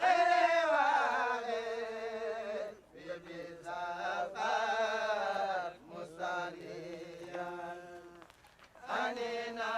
غير واحد بزمان مستنيا أننا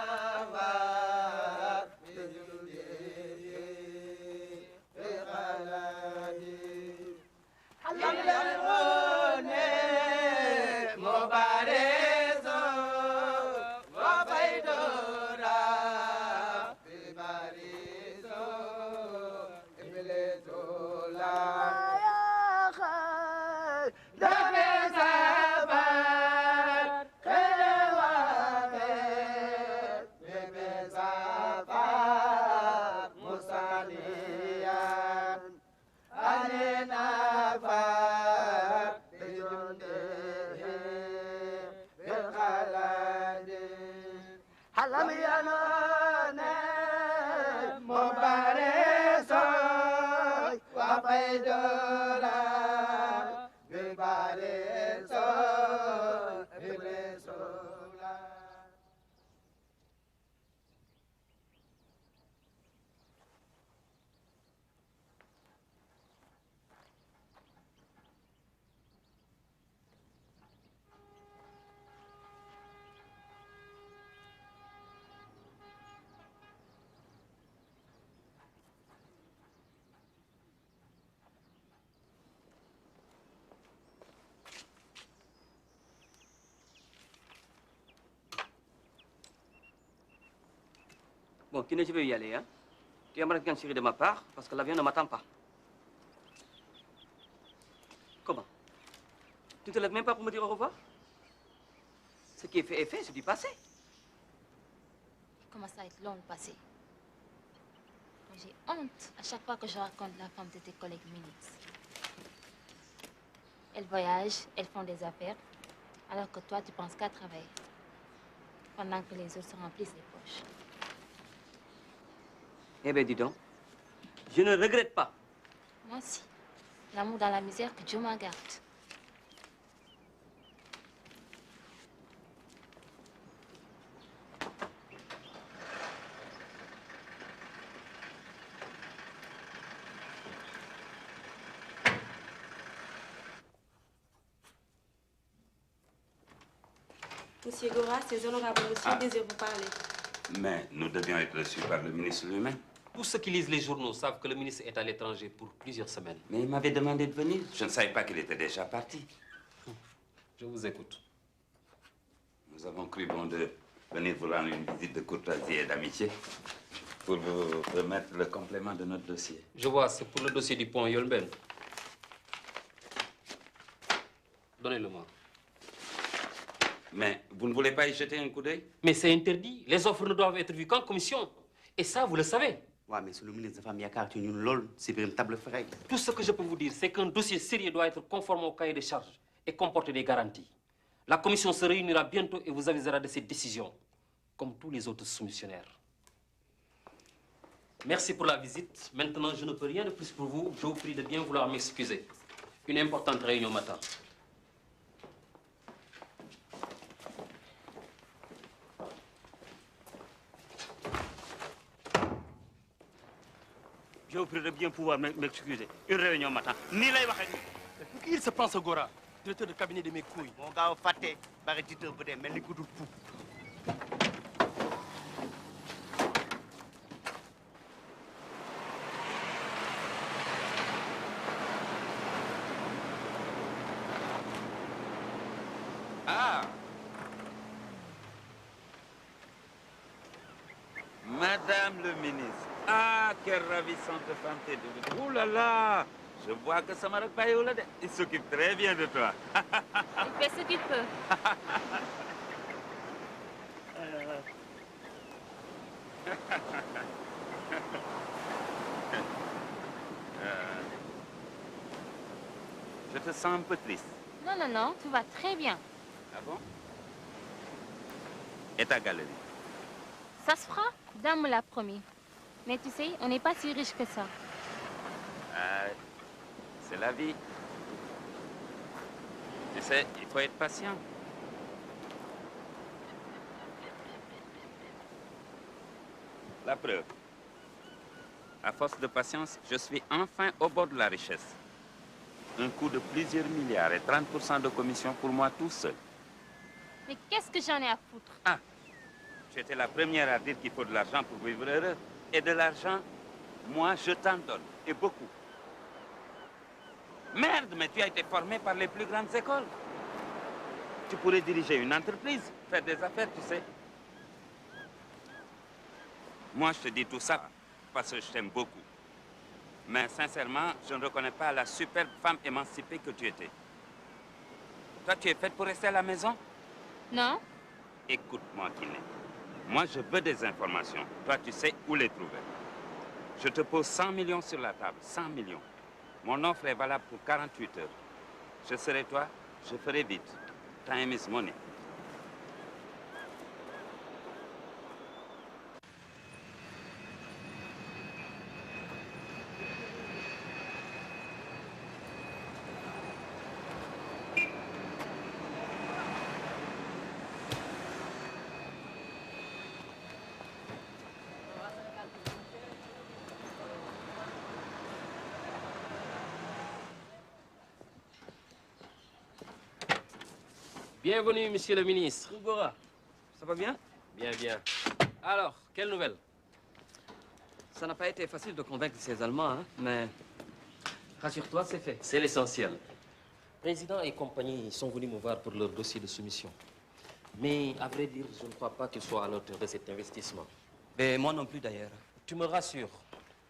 Bon, Kiné, je vais y aller. Hein? Tu aimerais bien tirer de ma part parce que l'avion ne m'attend pas. Comment? Tu ne te lèves même pas pour me dire au revoir? Ce qui est fait, c'est du passé. commence à être long le passé. J'ai honte à chaque fois que je raconte la femme de tes collègues ministres. Elles voyagent, elles font des affaires, alors que toi, tu penses qu'à travailler. Pendant que les autres se remplissent les poches. Eh bien, dis donc, je ne regrette pas. Moi aussi. L'amour dans la misère, que Dieu m'en garde. Monsieur Gora, ces honorables monsieur désirent vous parler. Mais nous devions être reçus par le ministre lui-même. Tous ceux qui lisent les journaux savent que le ministre est à l'étranger pour plusieurs semaines. Mais il m'avait demandé de venir. Je ne savais pas qu'il était déjà parti. Je vous écoute. Nous avons cru bon de venir vous rendre une visite de courtoisie et d'amitié pour vous remettre le complément de notre dossier. Je vois, c'est pour le dossier du pont Yolben. Donnez-le-moi. Mais vous ne voulez pas y jeter un coup d'œil? Mais c'est interdit. Les offres ne doivent être vues qu'en commission. Et ça, vous le savez. Oui, mais c'est le ministre de la Famille à carte, nous lol, c'est une table ferrée. Tout ce que je peux vous dire, c'est qu'un dossier sérieux doit être conforme au cahier de charges et comporter des garanties. La commission se réunira bientôt et vous avisera de cette décision, comme tous les autres soumissionnaires. Merci pour la visite. Maintenant, je ne peux rien de plus pour vous. Je vous prie de bien vouloir m'excuser. Une importante réunion m'attend. Je vous prie de bien pouvoir m'excuser. Une réunion matin. Ni lay waxe ni. Pour qui il se pense, Gora, directeur de cabinet de mes couilles? Mon gars, faté, barre titre peut être, mais les coups de pou. Ah! Madame le ministre. Ah, quelle ravissante femme t'es devenue. Oh là là! Je vois que ça m'a repaillé là. Il s'occupe très bien de toi. Il fait ce qu'il peut. Je te sens un peu triste. Non, non, non, tout va très bien. Ah bon? Et ta galerie? Ça se fera, Dame me l'a promis. Mais tu sais, on n'est pas si riche que ça. Ah, c'est la vie. Tu sais, il faut être patient. La preuve. À force de patience, je suis enfin au bord de la richesse. Un coût de plusieurs milliards et 30% de commission pour moi tout seul. Mais qu'est-ce que j'en ai à foutre? Ah, tu étais la première à dire qu'il faut de l'argent pour vivre heureux. Et de l'argent, moi, je t'en donne. Et beaucoup. Merde, mais tu as été formé par les plus grandes écoles. Tu pourrais diriger une entreprise, faire des affaires, tu sais. Moi, je te dis tout ça parce que je t'aime beaucoup. Mais sincèrement, je ne reconnais pas la superbe femme émancipée que tu étais. Toi, tu es faite pour rester à la maison? Non. Écoute-moi, Kiné. Moi, je veux des informations. Toi, tu sais où les trouver. Je te pose 100 millions sur la table. 100 millions. Mon offre est valable pour 48 heures. Je serai toi, je ferai vite. Time is money. Bienvenue, monsieur le ministre. Gora, ça va bien? Bien, bien. Alors, quelle nouvelle? Ça n'a pas été facile de convaincre ces Allemands, hein, mais rassure-toi, c'est fait. C'est l'essentiel. Président et compagnie sont venus me voir pour leur dossier de soumission. Mais, à vrai dire, je ne crois pas qu'ils soient à la hauteur de cet investissement. Mais moi non plus, d'ailleurs. Tu me rassures.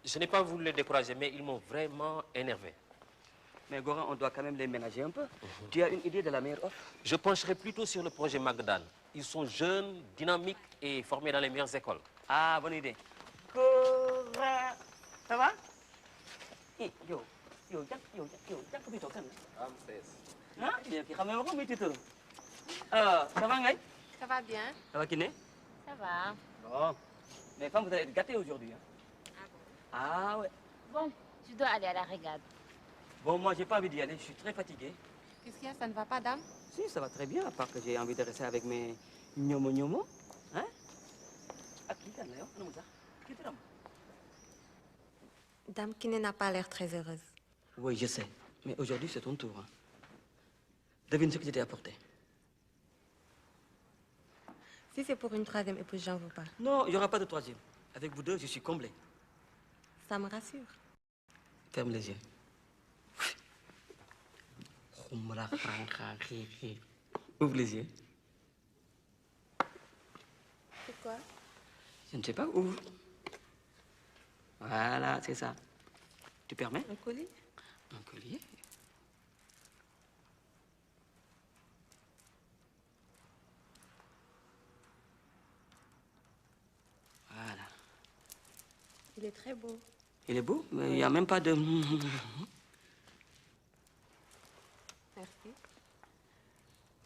Je n'ai pas voulu les décourager, mais ils m'ont vraiment énervé. Mais Gora, on doit quand même les ménager un peu. Tu as une idée de la meilleure offre? Je pencherai plutôt sur le projet Magdane. Ils sont jeunes, dynamiques et formés dans les meilleures écoles. Ah, bonne idée. Cora. Ça va? Eh, yo, Jack bi toog kan la? Ah, yow ki xamee ma ko muy tiitaru. Ça va, Ngaye? Ça va bien? Ça va, Kiné? Ça va. Bon. Mais femme, vous allez être gâtés aujourd'hui. Hein? Ah ouais. Bon, tu dois aller à la régate. Bon, moi, j'ai pas envie d'y aller. Je suis très fatigué. Qu'est-ce qu'il y a? Ça ne va pas, dame? Si, ça va très bien, à part que j'ai envie de rester avec mes gnomo. Hein? Ah, qui est là? Qui est là? Dame Kiné n'a pas l'air très heureuse. Oui, je sais. Mais aujourd'hui, c'est ton tour. Hein. Devine ce que je t'ai apporté. Si c'est pour une troisième épouse, j'en veux pas. Non, il n'y aura pas de troisième. Avec vous deux, je suis comblé. Ça me rassure. Ferme les yeux. Ouvre les yeux. Pourquoi? Je ne sais pas, ouvre. Voilà, c'est ça. Tu permets? Un collier? Un collier? Voilà. Il est très beau. Il est beau, mais il n'y a même pas de... Merci.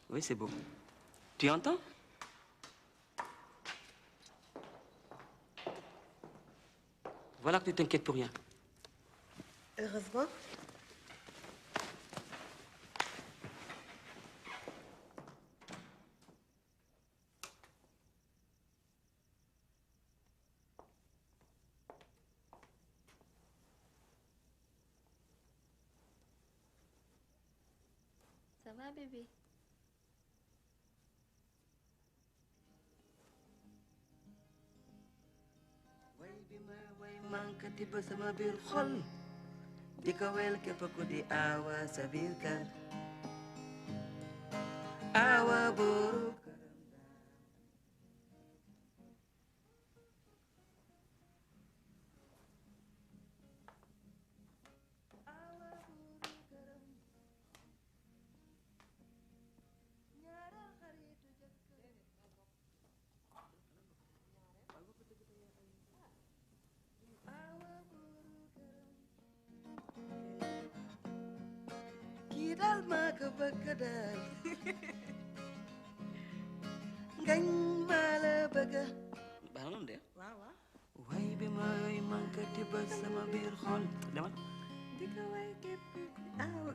Oui, c'est beau. Tu entends? Voilà que tu t'inquiètes pour rien. Heureusement. Ça va, bébé? Mankati ba sama biir xol di ko wel képp ku di awa sa biir kër awa buuru kii daal maa ko bëgg daal ngañ maa la bëgg baax na de waaw waaw way bi mooy mankati ba sama biir xol demal di ko way képp awa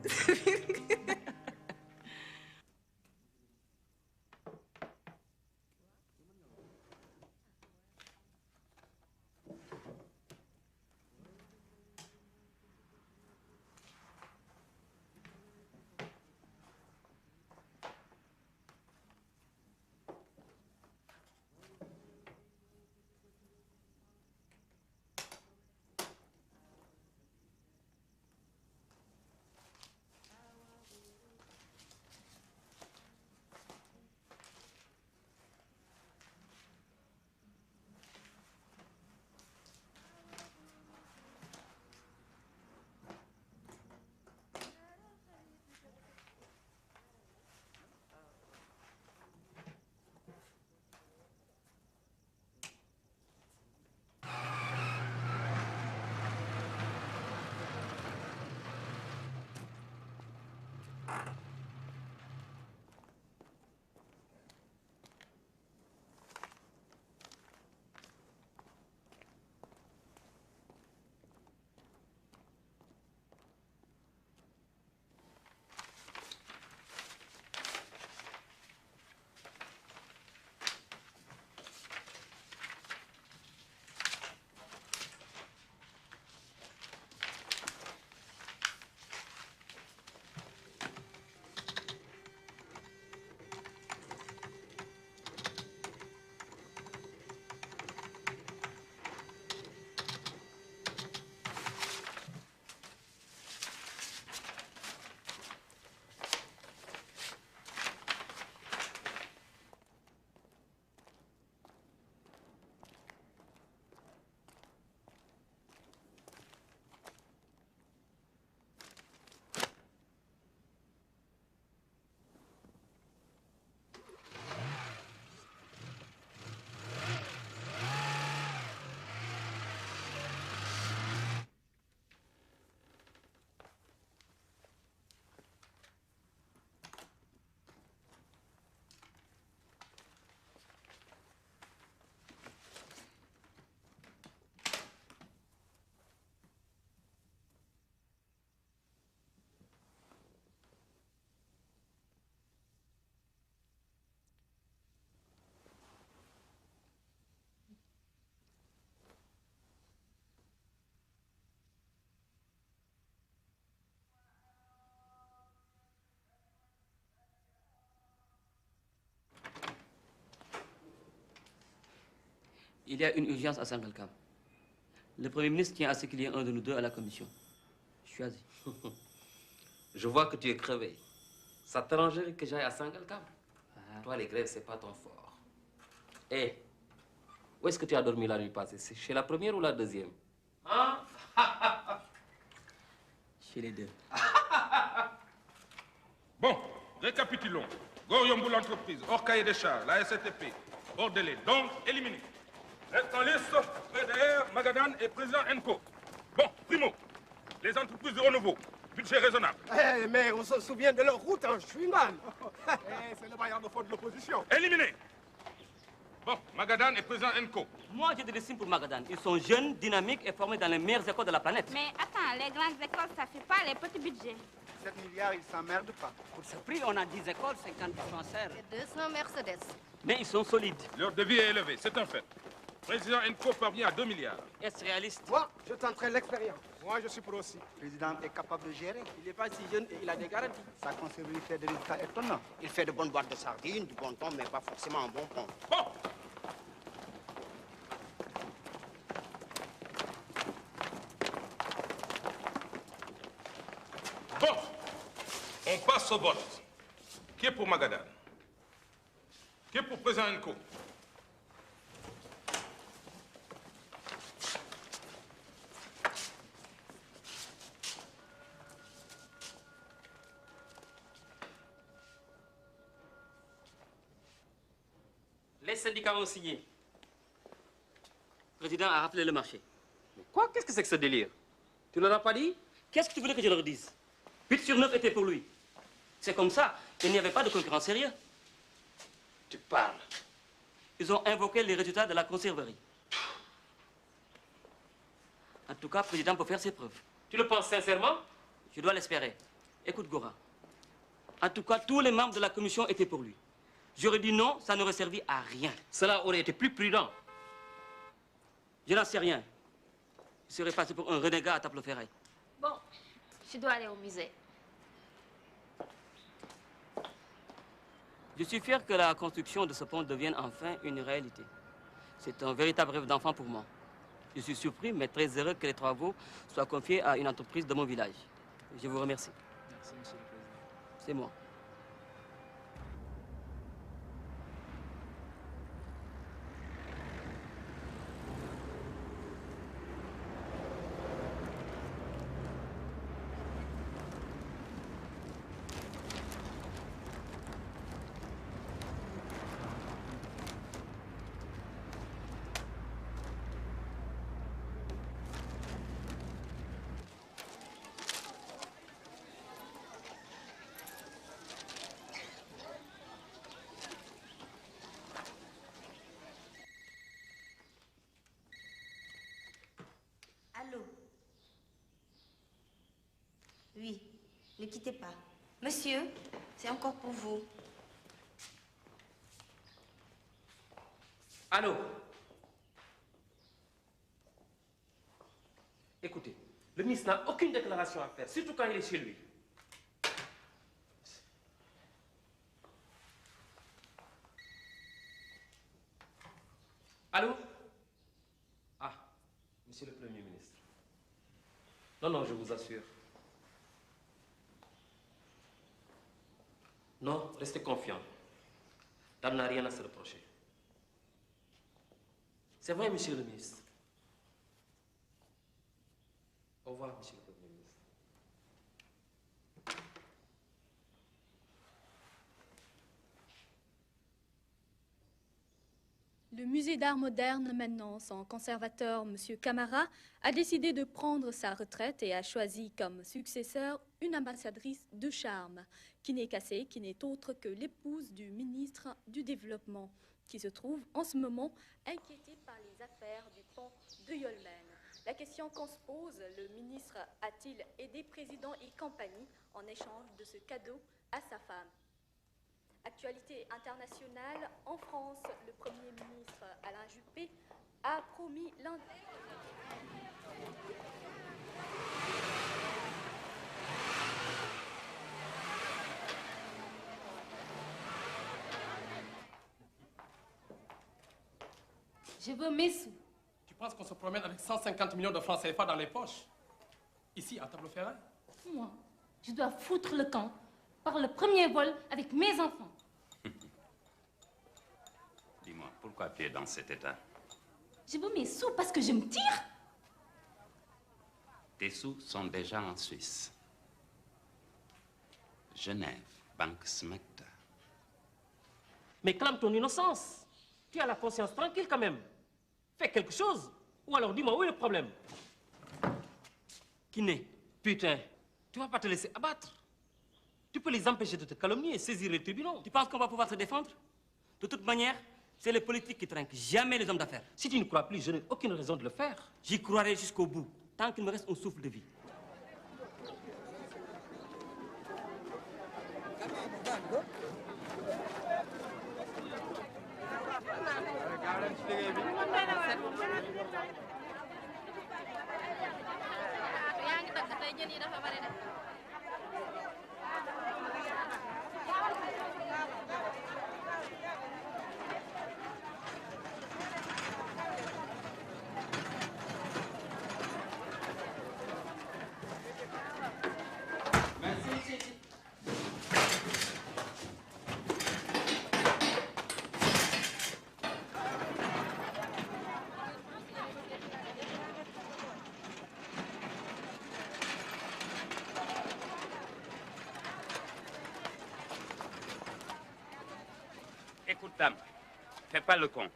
Il y a une urgence à Sangalkam. Le Premier ministre tient à ce qu'il y ait un de nous deux à la commission. Choisis. Je vois que tu es crevé. Ça t'arrangerait que j'aille à Sangalkam. Toi, les grèves, c'est pas ton fort. Eh, où est-ce que tu as dormi la nuit passée? C'est chez la première ou la deuxième? Hein? Chez les deux. Bon, récapitulons. Goriombo l'entreprise, hors cahier des charges, la STP, hors délai, donc éliminé. Reste en liste, PDR, Magadan et président Enco. Bon, primo, les entreprises de renouveau, budget raisonnable. Eh, mais on se souvient de leur route en chewing-gum. C'est le bailleur de fonds de l'opposition. Éliminé. Bon, Magadan et président Enco. Moi, j'ai des dessins pour Magadan. Ils sont jeunes, dynamiques et formés dans les meilleures écoles de la planète. Mais attends, les grandes écoles, ça fait pas les petits budgets. 7 milliards, ils s'emmerdent pas. Pour ce prix, on a 10 écoles, 50 dispensaires. Et 200 Mercedes. Mais ils sont solides. Leur devis est élevé, c'est un fait. Président Enco parvient à 2 milliards. Est-ce réaliste? Moi, je tenterai l'expérience. Moi, je suis pour aussi. Le président est capable de gérer. Il n'est pas si jeune et il a des garanties. Sa conservabilité des résultats étonnants. Il fait de bonnes boîtes de sardines, du bon temps, mais pas forcément un bon pont. Bon. Bon, on passe au vote. Qui est pour Magadan? Qui est pour président Enco? Les syndicats ont signé. Le président a rappelé le marché. Quoi? Qu'est-ce que c'est que ce délire? Tu leur as pas dit? Qu'est-ce que tu voulais que je leur dise? 8 sur 9 étaient pour lui. C'est comme ça. Il n'y avait pas de concurrent sérieux. Tu parles. Ils ont invoqué les résultats de la conserverie. En tout cas, le président peut faire ses preuves. Tu le penses sincèrement? Je dois l'espérer. Écoute, Gora. En tout cas, tous les membres de la commission étaient pour lui. J'aurais dit non, ça n'aurait servi à rien. Cela aurait été plus prudent. Je n'en sais rien. Je serais passé pour un renégat à Taploferraille. Bon, je dois aller au musée. Je suis fier que la construction de ce pont devienne enfin une réalité. C'est un véritable rêve d'enfant pour moi. Je suis surpris, mais très heureux que les travaux soient confiés à une entreprise de mon village. Je vous remercie. Merci, monsieur le président. C'est moi. Allô? Oui, ne quittez pas. Monsieur, c'est encore pour vous. Allô? Écoutez, le ministre n'a aucune déclaration à faire, surtout quand il est chez lui. Allô? Ah, monsieur le Premier ministre. Non, non, je vous assure. Non, restez confiant. Dame n'a rien à se reprocher. C'est vrai, monsieur le ministre. Au revoir, monsieur le Premier ministre. Le musée d'art moderne, maintenant son conservateur, M. Camara, a décidé de prendre sa retraite et a choisi comme successeur une ambassadrice de charme, Kiné Kassé, qui n'est autre que l'épouse du ministre du Développement, qui se trouve en ce moment inquiété par les affaires du pont de Yolmen. La question qu'on se pose, le ministre a-t-il aidé président et compagnie en échange de ce cadeau à sa femme? Actualité internationale, en France, le Premier ministre Alain Juppé a promis lundi... Je veux mes sous. Tu penses qu'on se promène avec 150 millions de francs CFA dans les poches? Ici, à Tableau-Ferraille? Moi, je dois foutre le camp par le premier vol avec mes enfants. Dis-moi, pourquoi tu es dans cet état? Je veux mes sous parce que je me tire. Tes sous sont déjà en Suisse. Genève, Banque Smecta. Mais clame ton innocence. Tu as la conscience tranquille quand même. Fais quelque chose. Ou alors dis-moi, où est le problème? Kiné, putain, tu vas pas te laisser abattre. Tu peux les empêcher de te calomnier et saisir les tribunaux. Tu penses qu'on va pouvoir se défendre? De toute manière, c'est les politiques qui trinquent, jamais les hommes d'affaires. Si tu ne crois plus, je n'ai aucune raison de le faire. J'y croirai jusqu'au bout, tant qu'il me reste un souffle de vie. Écoute, dame, fais pas le con.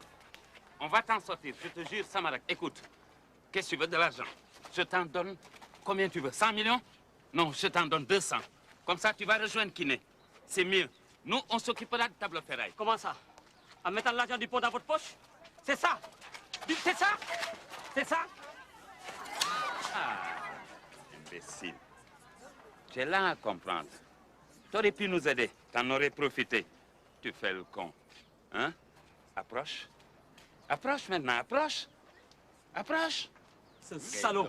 On va t'en sortir, je te jure, Samarak. Écoute, qu'est-ce que tu veux de l'argent? Je t'en donne combien tu veux? 100 millions? Non, je t'en donne 200. Comme ça, tu vas rejoindre Kiné. C'est mieux. Nous, on s'occupera de Tableau-Ferraille. Comment ça? En mettant l'argent du pont dans votre poche? C'est ça? C'est ça? C'est ça? Ah, imbécile. Tu es là à comprendre. Tu aurais pu nous aider, t'en aurais profité. Tu fais le con. Hein? Approche. Approche maintenant, approche. Approche. Ce salaud.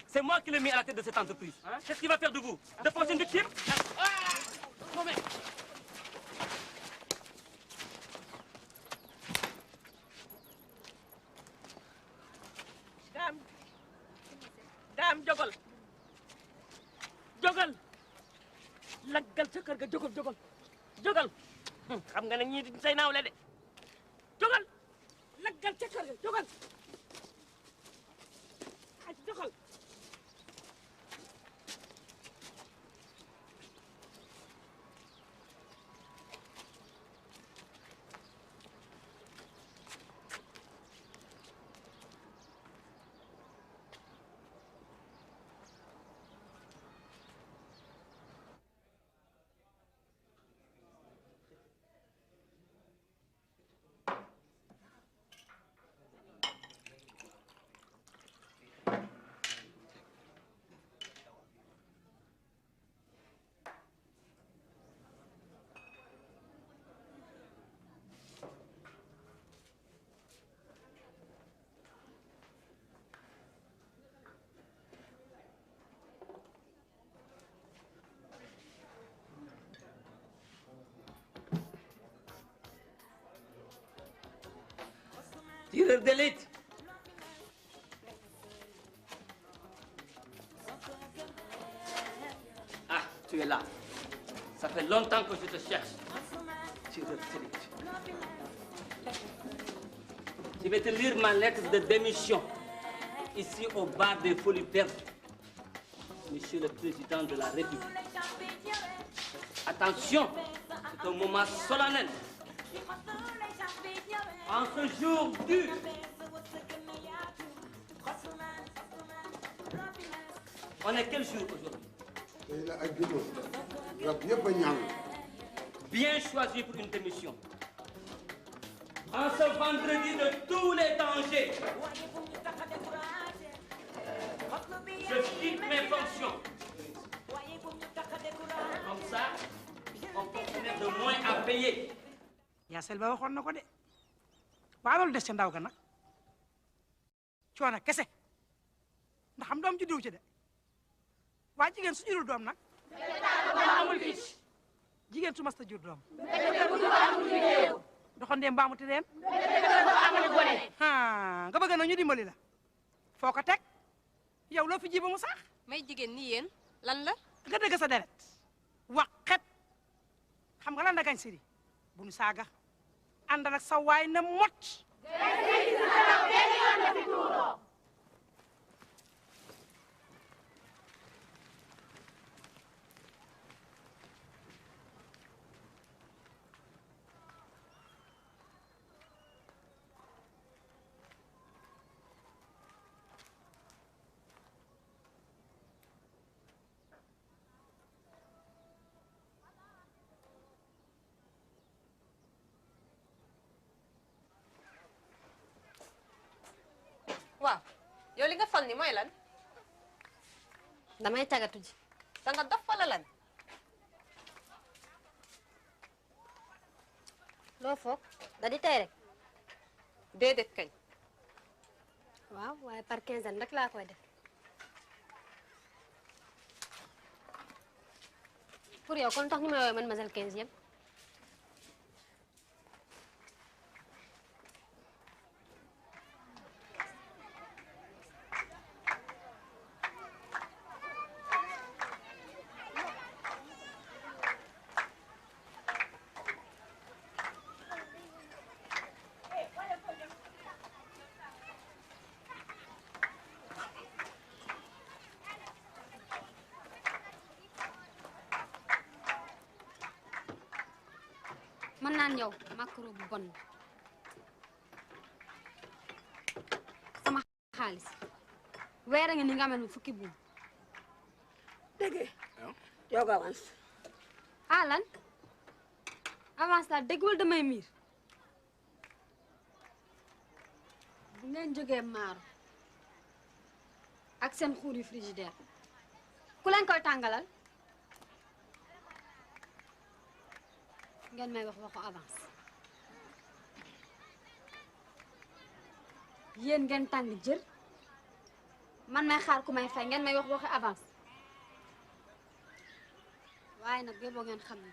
C'est moi qui l'ai mis à la tête de cette entreprise. Hein? Qu'est-ce qu'il va faire de vous? De poser une victime? Non mais... Dame jógal jógal laggal sa kër ga jógal jógal xam nga ne ñii di say naawle de jógal laggal sa kër ga jógal ay jógal tireur d'élite. Ah, tu es là. Ça fait longtemps que je te cherche. Tireur d'élite. Je vais te lire ma lettre de démission. Ici au bar des Folies Perdues. Monsieur le Président de la République. Attention, c'est un moment solennel. En ce jour dur, on est quel jour aujourd'hui? Bien choisi pour une démission. En ce vendredi de tous les dangers, je quitte mes fonctions. Comme ça, on peut mettre de moins à payer. yaa Selba waxoon na ko de waa loolu des ca ndaw ga nag coono kese ndax am doom juddu ci de waa jigéen su jurul doom nag amul fiche jigéen su mas ta jur doom doxandéem mbaamu ti reen bëgg na ñu dimbali la foo ko teg yow loo fi ji ba mu sax may jigéen ni yéen lan la nga dëgg sa deret waxet xam nga lan da gañ siri bu nu saaga àndal ak sa waay na mot waaw yow li nga fal ni mooy lan damay tagatu ji da nga dof wala lan loo foog da di tey rek déedéet kañ waaw waaye par quinzaine rek laa koy def pour yow kon tax ñu may woowee mademoiselle 15e mën naan yow macro bu bon sama xaalis weer a ngi ni nga amel fukki buum dégg yow nga avance ah lan avance la déggul damay miir bu ngeen jógee maaru ak seen xuur yu frigidaire ku leen koy tàngalal ngeen may wax waxu avance yéen ngeen tàng jër man may xaar ku may fay ngeen may wax waxu avance waaye nag boo ngeen xam ne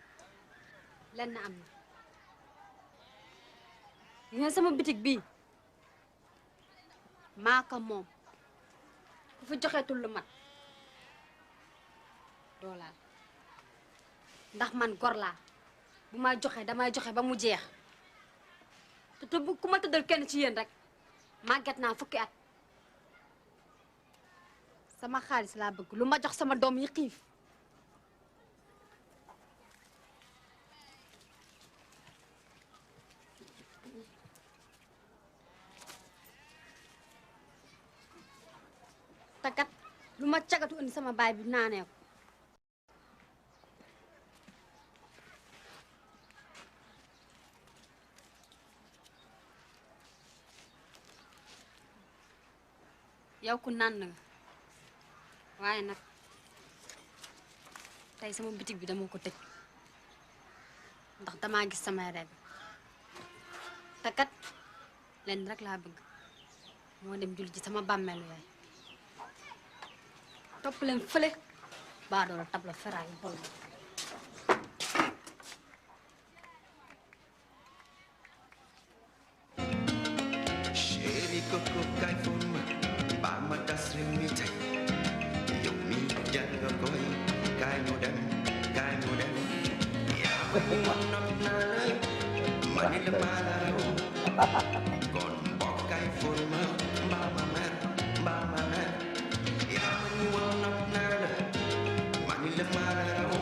lenn am na ngeen sama bitig bii maa ko moom ku fi joxeetul lu mat doo laal ndax man gor laa bu may joxe damay joxe ba mu jeex te bu ku ma tëddal kenn ci yéen rek màgget naa fukki at sama xaalis laa bëgg lu ma jox sama doom yi xiif te kat lu ma cagatu indi sama baay bi naanee ko yow ku naan nga waaye nag tey sama bitig bi dama ko tëj ndax damaa gis samay rêve te kat lenn rek laa bëgg moo dem julli ci sama bàmmeelu yaay topp leen fële baa doon tabla feraay bol Chéri Coco kay fon ma ba ma tas ren mi tey yow mi jar nga koy kaay ñu dem yaa ma ni ma nopp naa la ma ni la maa la raw kon mbokk kay fon ma mbaa ma mer yaa ma ni ma nopp naa la ma ni la maa la raw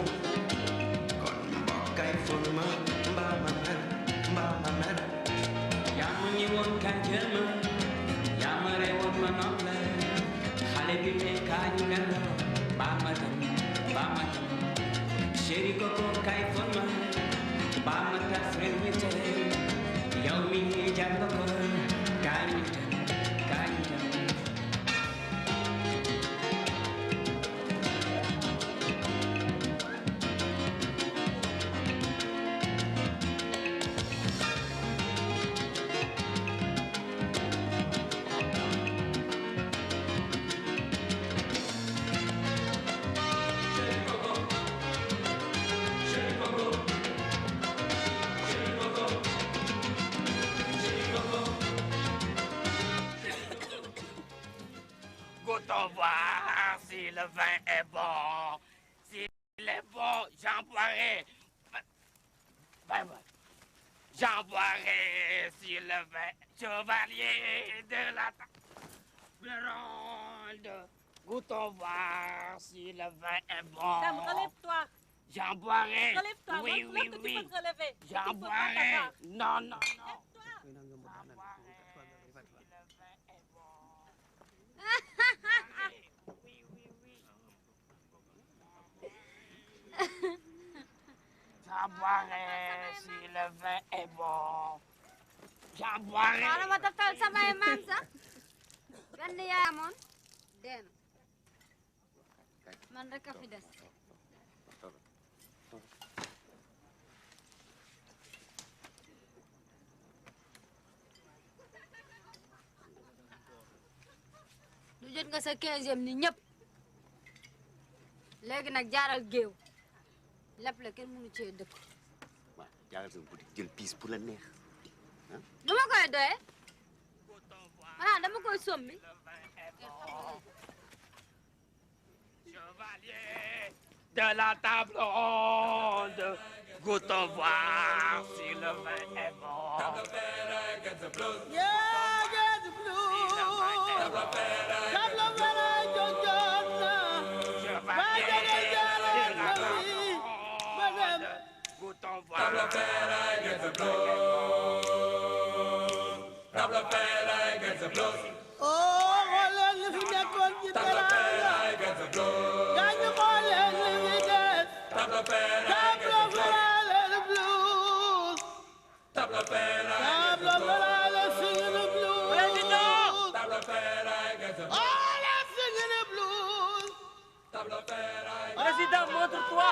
kon mbokk kay fon ma mbaa ma mer yaa ma ñi woon kan jël ma yaa ma rewoon ma nopp la xale bi ne kaa ñu mel baa ma dem chéri Coco kay fon ma baa ma tas réew mi tere yow mi jar nga ko kaa ñu dem Chéri Coco Goûtons voir si le vin est bon. S'il est bon, j'en boirai. J'en boirai si le vin chevalier de la table ronde. Goûtons voir si le vin est bon. Dame, relève-toi. J'en boirai. Relève-toi. Oui, Montre-leur oui, que tu oui. peux te relever. J'en Il faut pas boirai. t'avoir. Non, non, non. J'en boirai si le vin est bon. J'en boirai. Xaaral ma taftal samay maam sax benn yaay amoon dee na man rek a fi des. lu jot nga sa 15e ni ñëpp léegi nag jaaral géew lépp la kenn mënu cee dëkk. waaw jaaral sa boutique jël piis pour la neex. lu ma koy doyee xanaa dama koy sommi. Chevalier de la table ronde, goûtons voir si le vin est bon. Goûtons voir. Président, montre-toi.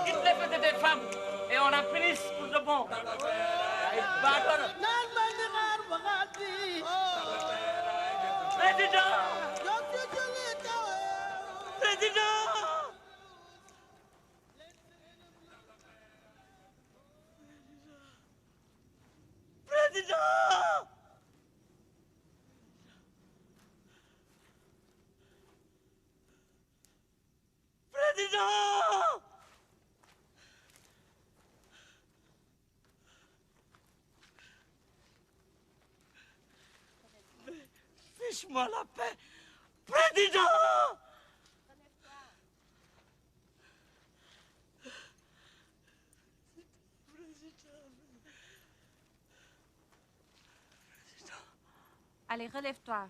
Il fait des femmes et on a fini pour de bon. Président! Président! Président! Président! Fiche-moi la paix! Président! Allez, relève-toi.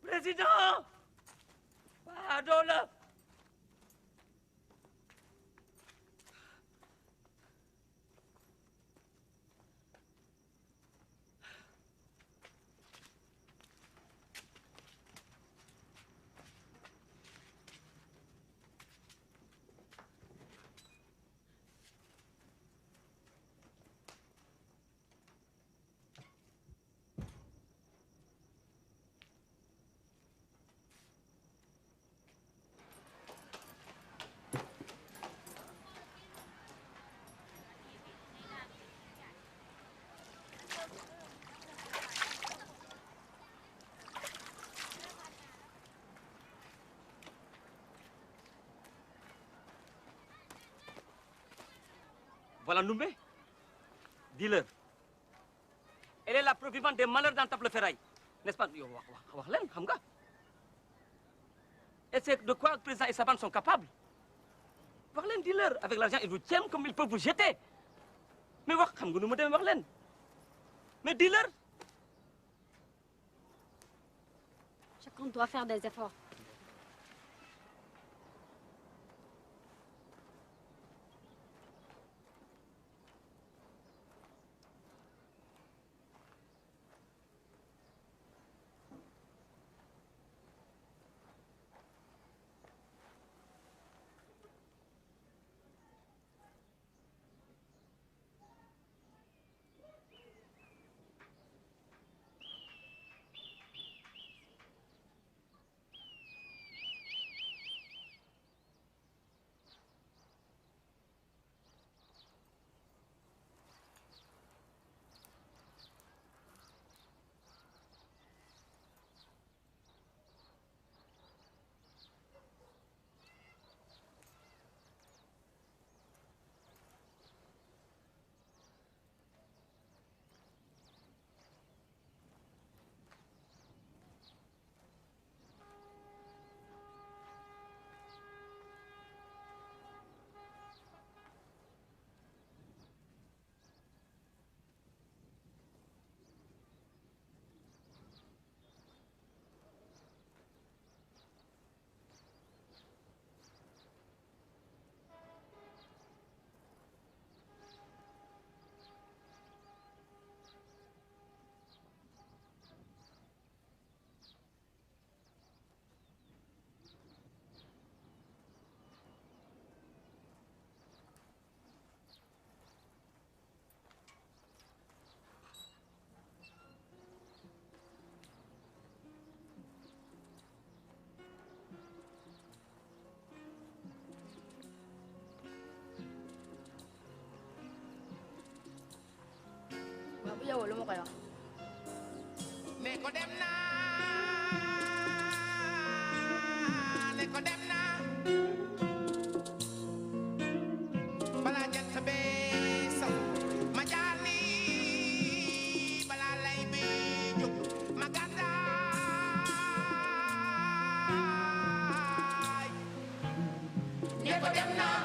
Président! Pardon-le! Voilà Noumbé. Dis-leur. Elle est la preuve vivante des malheurs dans Table Ferraille. N'est-ce pas? Yo, wax leen xam nga. Et c'est de quoi le président et sa bande sont capables. Wax leen, dis-leur. Avec l'argent, ils vous tiennent comme ils peuvent vous jeter. Mais wax xam nga nu mu demee wax leen. Mais dis-leur. Chacun doit faire des efforts. ma koy wax. ne ko dem naa ne ko dem naa balaa jant bee sax ma jaar ni balaa lay bi jóg ma gàddaay ne ko dem naa